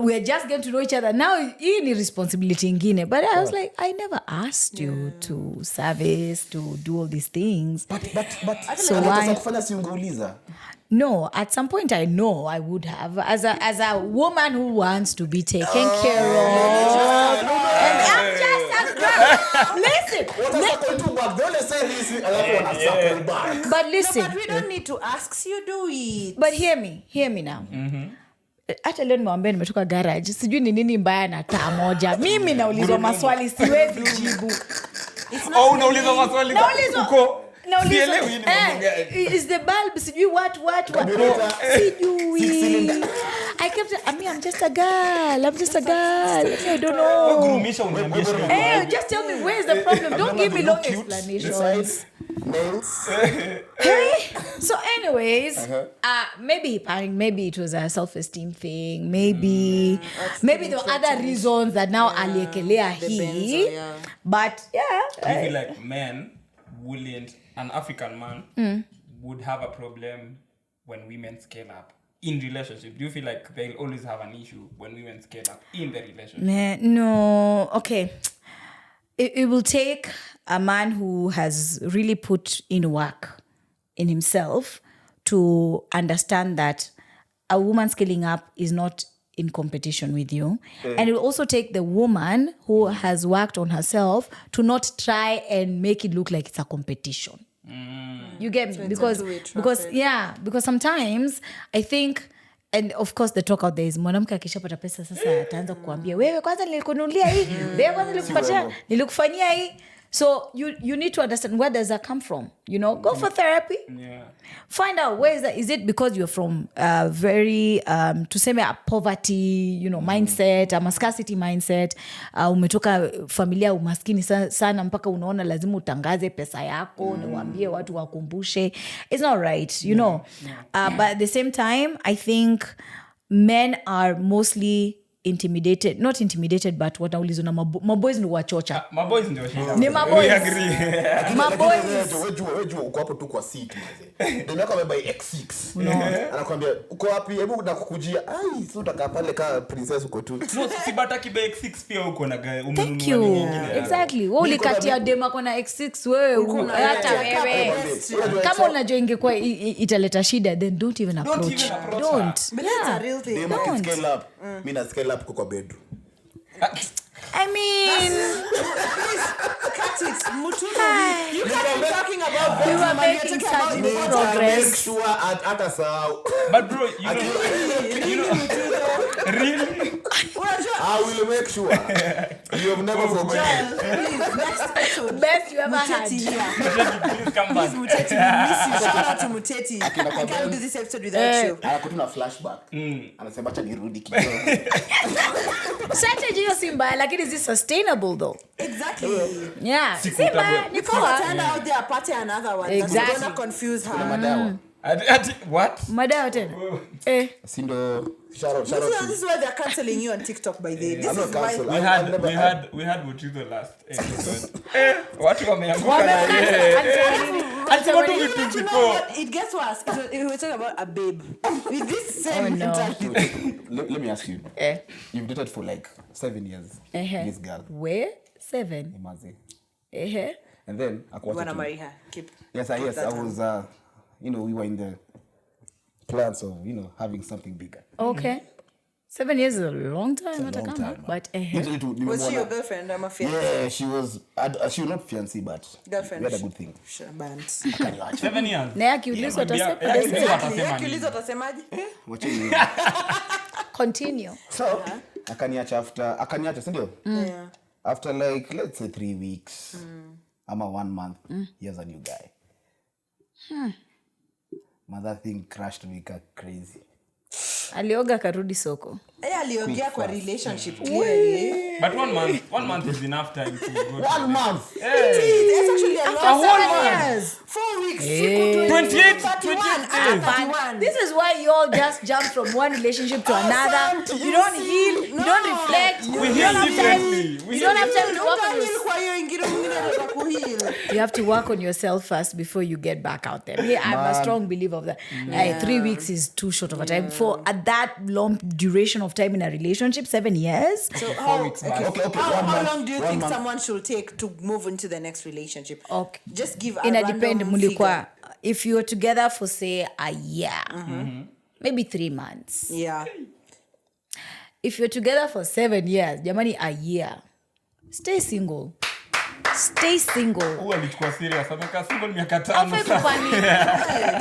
C: we are just getting to know each other. Now, hii ni responsibility ingine. But I was like, I never asked you to service, to do all these things.
D: But
C: so why?
D: Kufanya si ungeuliza.
C: No, at some point I know I would have. As a woman who wants to be taken care of. And I'm just a girl. Listen. But listen.
E: No, but we don't need to ask you, do it.
C: But hear me now. Hata leo nimwambia nimetoka garage. Sijui ni nini mbaya na taa moja. Mimi naulizwa maswali siwezi jibu.
B: Unaulizwa maswali uko
C: is the bulb sijui what sijui. I I'm just a girl. I don't know.
B: Gurumisha uniambie.
C: Hey, just tell me where's the problem. Don't give me long explanations.
D: Nails.
C: Hey. So, anyways, maybe it was a self-esteem thing. Maybe there were other reasons that now aliekelea he. But
B: Do you feel like an African man would have a problem when women scale up in relationship? Do you feel like they'll always have an issue when women scale up in the relationship?
C: No. Okay. It will take a man who has really put in work in himself to understand that a woman scaling up is not in competition with you. And it will also take the woman who has worked on herself to not try and make it look like it's a competition. You get me? Because sometimes I think, and of course the talk out there is mwanamke akishapata pesa sasa ataanza kukuambia wewe kwanza nilikununulia hii, wewe kwanza nilikupatia, nilikufanyia hii. So you need to understand, where does that come from? Go for therapy.
B: Yeah.
C: Find out where is that. Is it because you're from very tuseme a poverty, mindset, a scarcity mindset? Umetoka familia umaskini sana mpaka unaona lazima utangaze pesa yako na uambie watu wakumbushe. It's not right, but at the same time, I think men are mostly not intimidated, but wanaulizwa na maboys ni wachocha.
B: Maboys ndio shida.
C: Ni maboys.
B: We agree.
C: Maboys.
D: Wewe uko hapo tu kwa seat mzee. Ndio yako amebay X6. Anakuambia uko wapi? Hebu nakukujia. Ai, sio utakaa pale kama princess uko tu.
B: No, si bataki by X6 pia uko na umenunua
C: Thank you.
B: nyingine.
C: Exactly. Wewe ulikatia dema kuna X6 wewe. Hata wewe. Kama unajua ingekuwa italeta shida, then don't even approach. Don't.
E: But it's a real thing.
D: Don't scale up. Mimi na scale up kwa bedroom.
C: I mean,
E: Cut it. Mutuno. You can't be talking about
C: we were making such progress.
D: Make sure at sao.
B: But bro, you know really?
D: I will make sure. You have never forgotten.
E: Please, next episode.
C: Best you ever had.
E: Muteti here.
B: Please come back.
E: Please, Muteti, we miss you. Shout out to Muteti. I can't do this episode without you.
D: Anakutuna flashback. Anasema acha nirudi kidogo.
C: Strategy hiyo si mbaya, lakini is it sustainable though?
E: Exactly.
C: Yeah. Si
B: mbaya.
C: Ni
E: Before
C: poa.
E: turn out there, party another one.
C: Exactly.
E: That's gonna confuse her.
D: Madawa.
B: What?
C: Madawa tena.
D: Sindo shout out
E: This is why they're cancelling you on TikTok by the way. This
D: I'm not
E: is why
D: cancelled.
B: We had Mutuno last episode. Watu wameanguka na yeye.
C: Alisema
E: you know what? It gets worse. We were talking about a babe. With this same mentality.
D: Let me ask you. You've dated for like 7 years. This girl.
C: Where? 7.
D: Imazi. And then
E: You wanna marry her?
D: Yes, I was we were in the plans of, having something bigger.
C: Okay. 7 years is a long time.
D: It's a long time,
C: But
E: Was she your girlfriend? I'm a fiancé.
D: Yeah, she was not fiancé, but
E: Girlfriend.
D: we had a good thing.
E: Sure, bands.
B: 7 years.
C: na akiulizwa
E: Akiulizwa utasemaje?
C: continue.
D: So, akaniacha, si ndio?
E: Yeah.
D: After like, let's say 3 weeks, ama 1 month, he has a new guy. Mother thing crashed me crazy.
C: Alioga karudi soko.
E: Aliongea kwa relationship clearly.
B: But 1 month is enough time to go.
D: 1 month.
E: It's actually a
C: After
E: long
C: 7 years.
E: 4 weeks.
B: 28
E: 31.
C: This is why you all just jump from one relationship to another. You don't heal. You don't reflect.
B: We heal differently.
C: You don't have time to work on yourself. You have to work on yourself first before you get back out there. Yeah, I'm a strong believer of that. 3 weeks is too short of a time. For at that long duration of time in a relationship, 7 years.
E: So
B: how long
E: do you think someone should take to move into the next relationship?
C: Okay.
E: Just give a
C: random
E: figure.
C: If you're together for say a year, maybe 3 months.
E: Yeah.
C: If you're together for 7 years, jamani, a year, stay single. Stay single.
B: Who alichukua serious? Ameka single miaka 5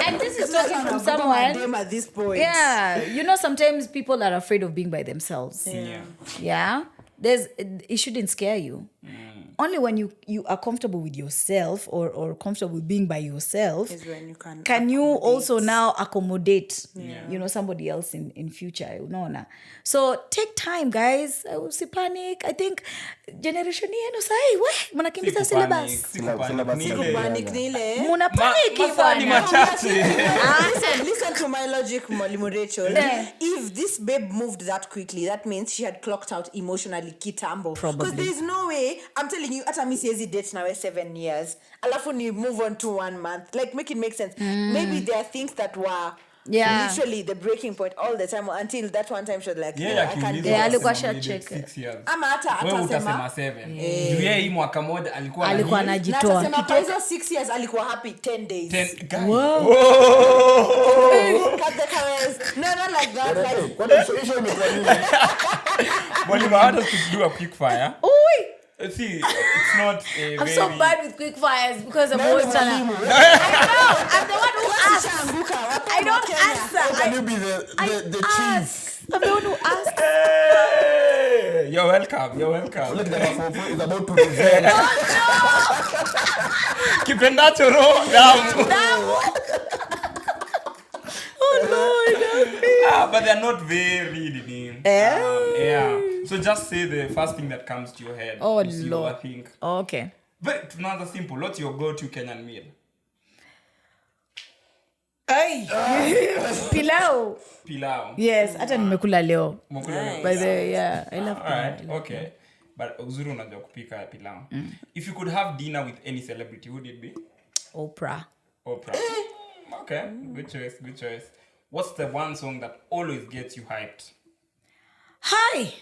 C: And this is talking from someone.
E: At this point.
C: Yeah. Sometimes people are afraid of being by themselves.
E: Yeah.
C: Yeah. It shouldn't scare you. Only when you are comfortable with yourself or comfortable with being by yourself
E: Is when you
C: can you also
E: accommodate.
C: now accommodate somebody else in future. So take time, guys. Panic. I think generation yenu sahi mnakimbiza syllabus.
E: Panic nile.
C: Muna panic
B: Masani machache.
E: Listen to my logic, Mwalimu Rachel. If this babe moved that quickly, that means she had clocked out emotionally kitambo. Because there's no way, I'm telling you, ata mi siezi date now 7 years. Alafu ni move on to 1 month. Like, make it make sense. Maybe there are things that were literally the breaking point all the time until that one time she was like, I can't do this.
C: Alikuwa check.
E: Ama hata
B: wewe
E: atasema
B: utasema 7. Juu yeye hii mwaka moja alikuwa
C: Alikuwa
E: na
C: anajitoa.
E: atasema kwa hizo 6 years alikuwa happy 10 days.
B: Cut the
E: cameras. No, not like that. Like,
B: Mwalimu, how does to do a quick fire? See, it's not a
C: I'm so bad with quick fires because I'm always trying to... I know. I'm the one who asks. I don't answer.
D: Can you be the chief?
C: I'm the one who asks.
B: Hey, you're welcome.
D: Look at that is about to reveal.
B: Kipendacho roho damu. But they're not very yeah. So just say the first thing that comes to your head.
C: Oh,
B: Lord. I think.
C: Okay.
B: But another simple. What's your go-to Kenyan meal?
C: Ay. Pilau. Yes, hata nimekula leo. By the way, yeah, I love pilau.
B: Alright, okay. But uzuri unajua kupika pilau. If you could have dinner with any celebrity, who would it be?
C: Oprah.
B: Okay, good choice. What's the one song that always gets you hyped?
C: Hi.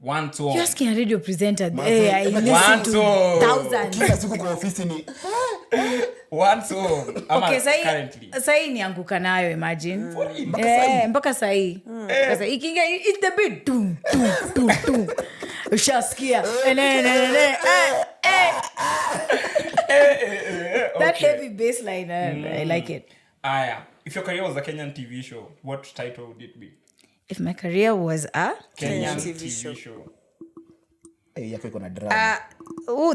B: One song.
C: You're asking a radio presenter. Hey, I listen to thousands.
D: Kila siku kwa ofisi ni
B: One song.
C: Okay,
B: currently.
C: Sahi nianguka nayo, imagine. Mpaka sahi. Ikinga, it's the beat. Tum. Ushasikia. That heavy bass line, I like it.
B: Yeah. If your career was a Kenyan TV show, what title would it be?
C: If my career was a
B: Kenyan TV show.
D: yako iko na drama.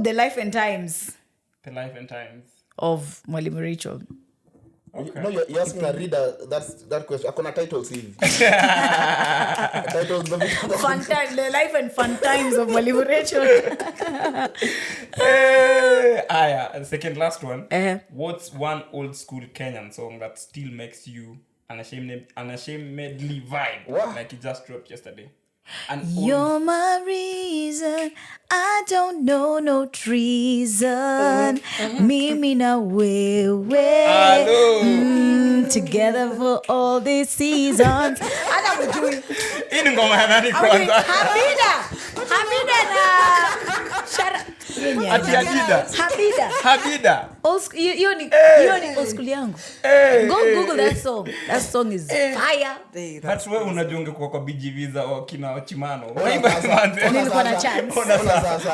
C: The Life and Times
B: The Life and Times
C: of Mwalimu Rachel.
B: Okay.
D: No, you're asking a reader that question. Akona titles hivi. Titles
C: Fun time, The Life and Fun Times of Mwalimu Rachel.
B: And second last one. What's one old school Kenyan song that still makes you unashamedly vibe?
D: What?
B: Like it just dropped yesterday.
C: You're my reason, I don't know no treason. Mimi na wewe. Together for all these seasons. Ana mjui.
B: Ini ngoma ya nani kwanza?
C: Hamida na Shara. Hamida. Hiyo ni old school yangu. Go Google that song. That song is fire.
B: That's why unajunge kwa BG Visa au kina Chimano.
C: Nilikuwa na chance.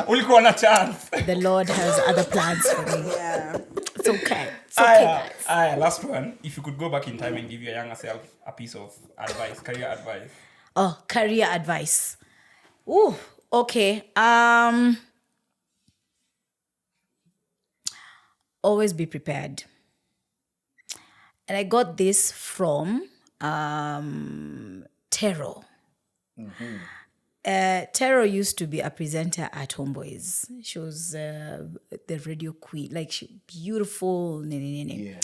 B: Ulikuwa na chance.
C: The Lord has other plans for me.
E: yeah.
C: It's okay. It's okay, guys.
B: Last one. If you could go back in time and give your younger self a piece of advice, career advice.
C: Oh, career advice. Ooh, okay. Always be prepared. And I got this from Tero. Tero used to be a presenter at Homeboyz. She was the radio queen, like beautiful. Yeah.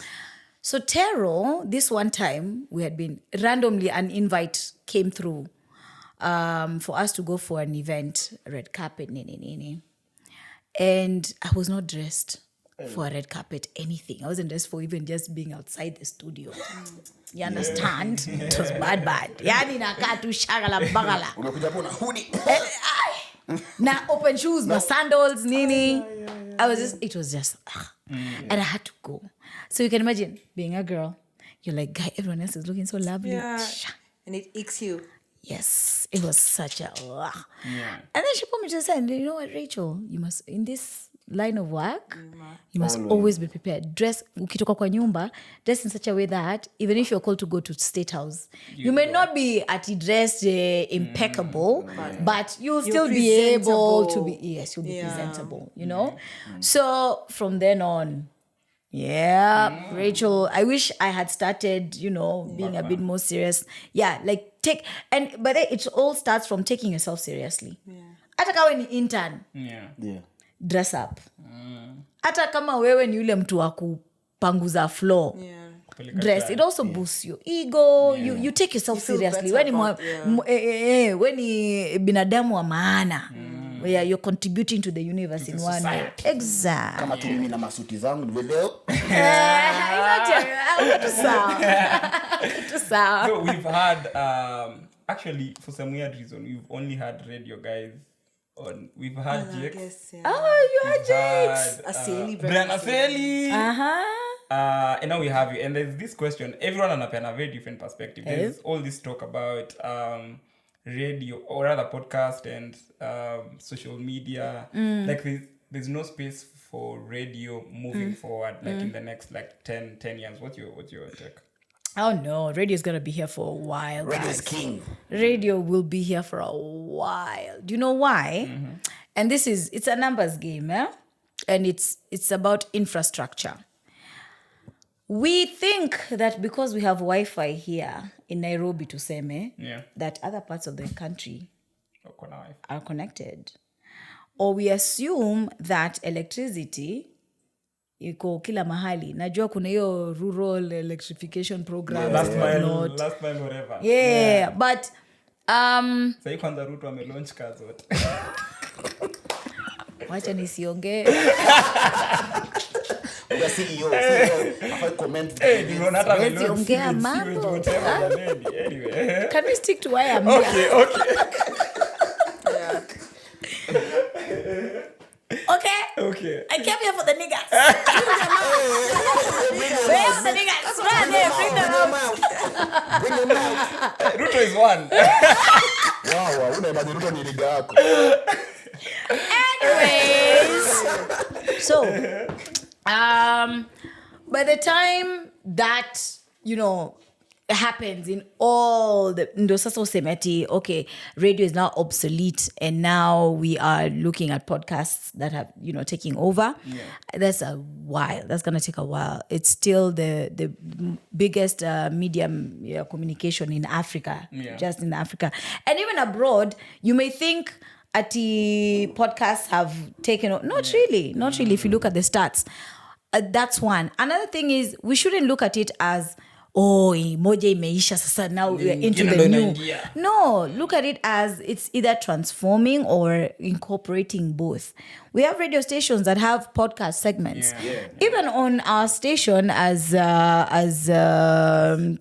C: So Tero, this one time, we had been randomly, an invite came through for us to go for an event, red carpet, and I was not dressed for a red carpet, anything. I wasn't dressed for even just being outside the studio. You understand? It was bad. Yani nakaa tu shagala bagala.
D: Unakuja hapo na hoodie.
C: Na open shoes, my sandals, nini. It was just, and I had to go. So you can imagine being a girl, you're like, guy, everyone else is looking so lovely.
E: Yeah. And it icks you.
C: Yes, it was such a.
B: Yeah.
C: And then she put me to the side. You know what, Rachel? You must, in this line of work, you must always be prepared. Dress, ukitoka kwa nyumba, dress in such a way that even if you're called to go to State House, you may not be dressed impeccable, but you'll still be able to be, you'll be presentable, you know? So from then on, Rachel, I wish I had started, being a bit more serious. Yeah, like but it all starts from taking yourself seriously. Hata kama ni intern. Dress up. Hata kama wewe ni yule mtu wa kupanguza floor. Dress. It also boosts your ego. You take yourself seriously. When ni binadamu wa maana. You're contributing to the universe in one way. Exactly.
D: Kama tu mimi na masuti zangu video.
B: So we've had actually for some weird reason we've only had radio guys on. We've had Jakes.
C: Oh, you had Jakes.
B: Brian Aseli. And now we have you. And there's this question. Everyone on a very different perspective. There's all this talk about radio or rather podcast and social media. Like there's no space for radio moving forward like in the next 10 years. What's your take?
C: Oh no, radio is going to be here for a while.
D: Radio is king.
C: Radio will be here for a while. Do you know why? And it's a numbers game, and it's about infrastructure. We think that because we have Wi-Fi here in Nairobi tuseme, that other parts of the country are connected. Or we assume that electricity iko kila mahali. Najua kuna hiyo rural electrification program.
B: Last mile whatever.
C: But
B: Sasa kwanza Ruto amelaunch kazi zote.
C: Wacha nisiongee.
D: The CEO afai comment.
C: Ongea mambo.
B: Anyway.
C: Can we stick to why I'm here? Okay. I came here for the niggas. Where are the niggas? Where are they? Bring them out.
B: Ruto is one.
D: Wow, unaimagine Ruto ni liga yako.
C: Anyways, so by the time that happens in all the okay, radio is now obsolete and now we are looking at podcasts that have taking over. That's a while. That's gonna take a while. It's still the biggest medium communication in Africa, just in Africa, and even abroad. You may think podcasts have taken not really. If you look at the stats, that's one. Another thing is we shouldn't look at it as moja imeisha sasa now we're into the new. No, look at it as it's either transforming or incorporating both. We have radio stations that have podcast segments. Even on our station as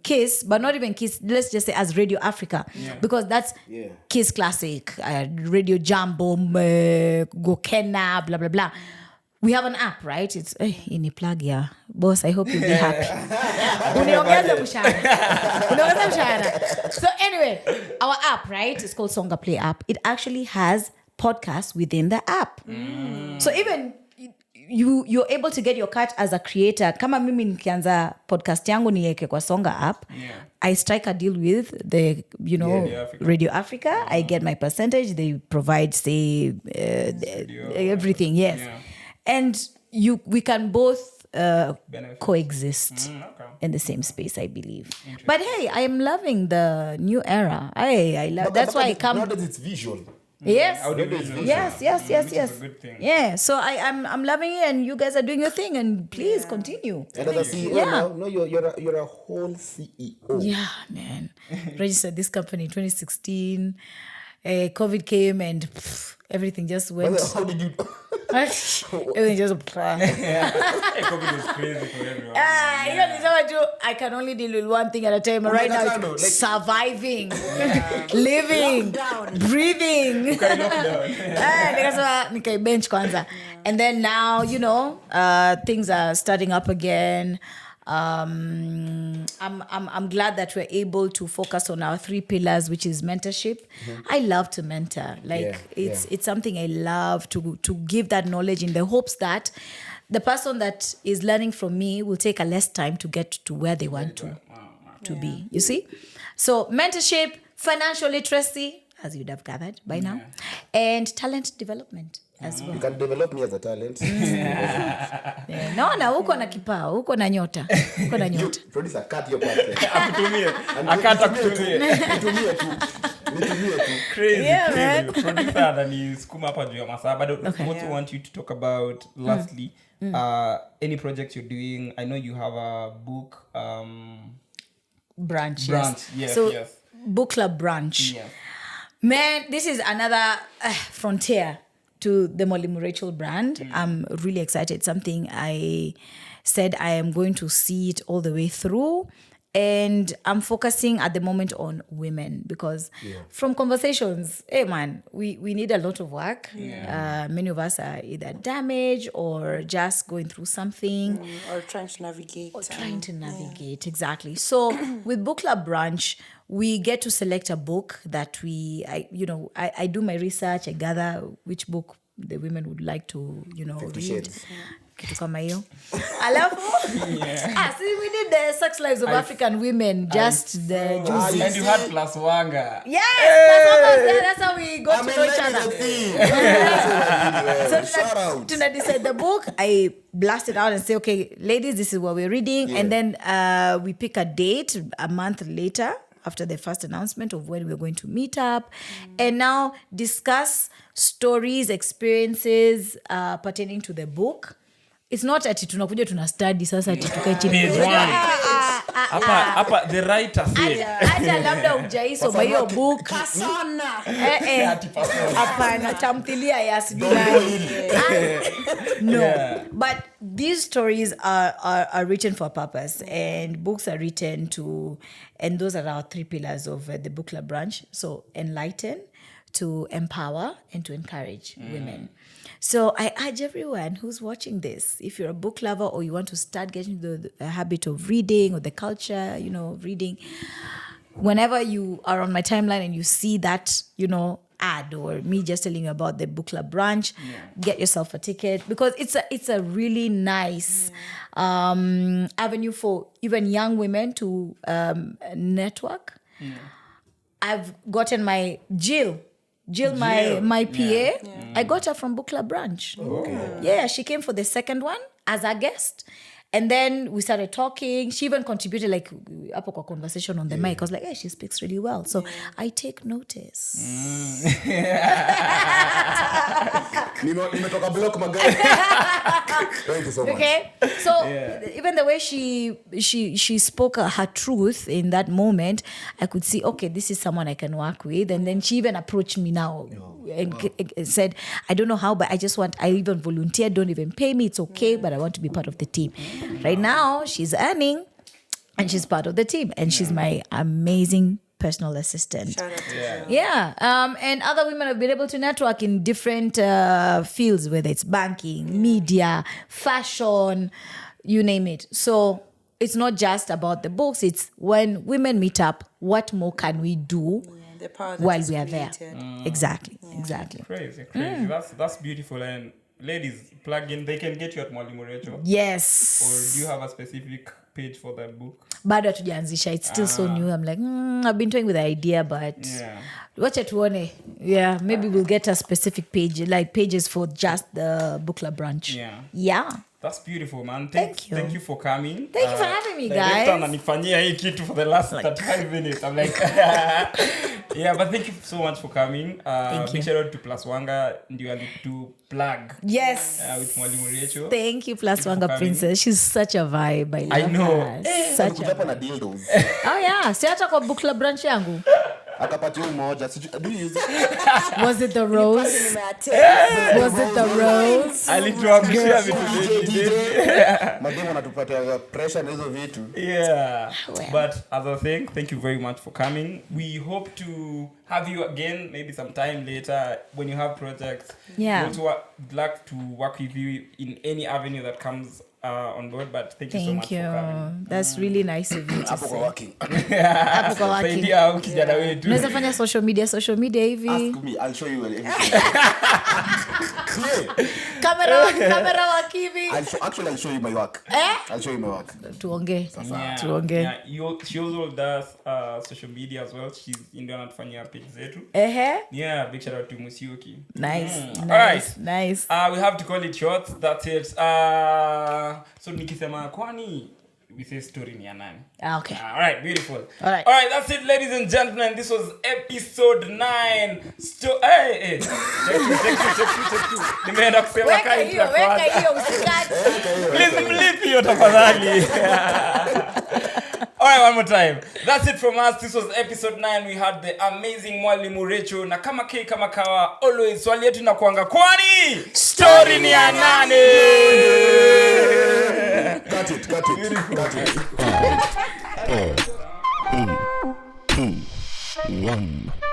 C: Kiss, but not even Kiss, let's just say as Radio Africa, because that's Kiss Classic, Radio Jambo, Gokena, blah blah blah. We have an app, right? It's in a plug, boss. I hope you'll be happy. So anyway, our app, right? It's called Songa Play app. It actually has podcasts within the app. So even you're able to get your cut as a creator. Kama mimi nikianza podcast yangu niweke kwa Songa app. I strike a deal with the Radio Africa. I get my percentage. They provide say everything. Yes. And we can both coexist in the same space, I believe. But hey, I am loving the new era. I love. That's why I come.
D: Nowadays it's visual.
C: Yes.
B: Yes.
C: Yes. Yeah. So I'm loving it, and you guys are doing your thing, and please continue.
D: And as a CEO now, no, you're a whole CEO.
C: Yeah, man. Registered this company in 2016. COVID came and everything just went.
D: How did you?
C: Everything just.
B: COVID is crazy for everyone.
C: I can only deal with one thing at a time. Right now, it's surviving, living, breathing. Bench kwanza. And then now, things are starting up again. I'm glad that we're able to focus on our 3 pillars, which is mentorship. I love to mentor. It's something I love to give that knowledge in the hopes that the person that is learning from me will take a less time to get to where they want to be. You see? So mentorship, financial literacy, as you'd have gathered by now, and talent development as well.
D: You can develop me as a talent.
C: Naona uko na kipao, uko na nyota. Uko na nyota.
D: Producer, cut your part.
B: Akutumie. Akata kutumie.
D: Nitumie tu.
B: Crazy. Producer ananisukuma hapa juu ya masaa. But I also want you to talk about, lastly, any projects you're doing. I know you have a book.
C: Branch,
B: yes.
C: So, book club branch.
B: Yes.
C: Man, this is another frontier to the MWALIMU RACHAEL brand. I'm really excited. Something I said I am going to see it all the way through. And I'm focusing at the moment on women because from conversations, hey man, we need a lot of work. Many of us are either damaged or just going through something.
E: Or trying to navigate.
C: Exactly. So with Book Club Branch, we get to select a book that I do my research, I gather which book the women would like to,
D: 50
C: read.
D: Shades.
C: Kitu kama hiyo. Alafu, see, we did the sex lives of African women, just the juicy.
B: And you had Plaswanga.
C: Yes, that's how we got to know each other. So
D: Shout out.
C: to decide the book, I blast it out and say, okay, ladies, this is what we're reading. And then we pick a date a month later after the first announcement of when we're going to meet up and now discuss stories, experiences pertaining to the book. It's not ati tunakuja tuna study sasa ati tukae chini.
B: Hapa the writer said.
C: Hata labda hujaisoma hiyo book. Hapana, tamthilia ya sijui. No. But these stories are written for a purpose and books are written to, and those are our 3 pillars of the Book Club branch. So enlighten, to empower, and to encourage women. So I urge everyone who's watching this, if you're a book lover or you want to start getting the habit of reading or the culture, of reading, whenever you are on my timeline and you see that, ad or me just telling you about the Book Club branch, get yourself a ticket because it's a really nice avenue for even young women to network. I've gotten my Jill, my PA, I got her from Book Club branch. Yeah, she came for the second one as a guest. And then we started talking. She even contributed hapo kwa conversation on the mic. I was like, hey, she speaks really well. So I take notice.
D: Nimetoka block magari. Thank you so much.
C: Okay. So even the way she spoke her truth in that moment, I could see, okay, this is someone I can work with. And then she even approached me now and said, I don't know how, but I even volunteered, don't even pay me. It's okay, but I want to be part of the team. Right now, she's earning and she's part of the team. And she's my amazing personal assistant.
E: Shout out to her.
C: Yeah. And other women have been able to network in different fields, whether it's banking, media, fashion, you name it. So it's not just about the books. It's when women meet up, what more can we do
E: The power that
C: while
E: is
C: we are there?
E: created.
C: Exactly.
B: Crazy. That's beautiful. And ladies, plug in. They can get you at MWALIMU RACHAEL.
C: Yes.
B: Or do you have a specific page for that book?
C: Bado hatujaanzisha. It's still so new. I'm like, I've been toying with the idea, but wacha tuone. Yeah, maybe we'll get a specific page, like pages for just the Book Club branch. Yeah.
B: That's beautiful, man.
C: Thank you.
B: Thank you for coming.
C: Thank you for having me, guys.
B: Director ananifanyia hii kitu for the last 35 minutes. I'm like, yeah, but thank you so much for coming.
C: Thank you.
B: Big shout out to Plaswanga ndio alitu plug.
C: Yes.
B: With MWALIMU RACHAEL.
C: Thank you, Plaswanga Princess. She's such a vibe. I love
B: know.
C: her. Such a
D: Kuchapa na dildos.
C: Oh yeah, si hata kwa Book Club branch yangu.
D: Akapatia mmoja. Do you use it?
C: Was it the rose? Was it the rose?
B: Alituamshia vitu vingi.
D: Mademo anatupatia pressure na hizo vitu.
B: Yeah.
C: Well.
B: But as I think, thank you very much for coming. We hope to have you again maybe sometime later when you have projects.
C: Yeah.
B: We would like to work with you in any avenue that comes on board, but thank you so much for coming.
C: That's really nice of you to
D: Hapo kwa
C: say.
D: working.
C: Hapo kwa working.
B: Saidia au kijana wetu.
C: Unaweza fanya social media hivi.
D: Ask me, I'll show you everything.
C: Kamera wakivi.
D: I'll show you my work. I'll show you my work.
C: Tuongee.
B: Yeah, she also does social media as well. She's ndio anatufanyia page zetu. Yeah, big shout out to Musioki.
C: Nice.
B: Alright.
C: Nice.
B: We have to call it short. That's it. So nikisema kwani we say story ni ya nani?
C: Okay.
B: All right, beautiful.
C: All right,
B: that's it, ladies and gentlemen. This was episode 9. Hey. Check. Nimeenda kusema kai.
C: Weka hiyo usikate.
B: Please mlipi hiyo tafadhali. All right, one more time. That's it from us. This was episode 9. We had the amazing Mwalimu Rachel. Na kama K kama kawa, always swali yetu inakuanga kwani story ni ya nani?
D: Cut it.
A: 4, 3, 2, 1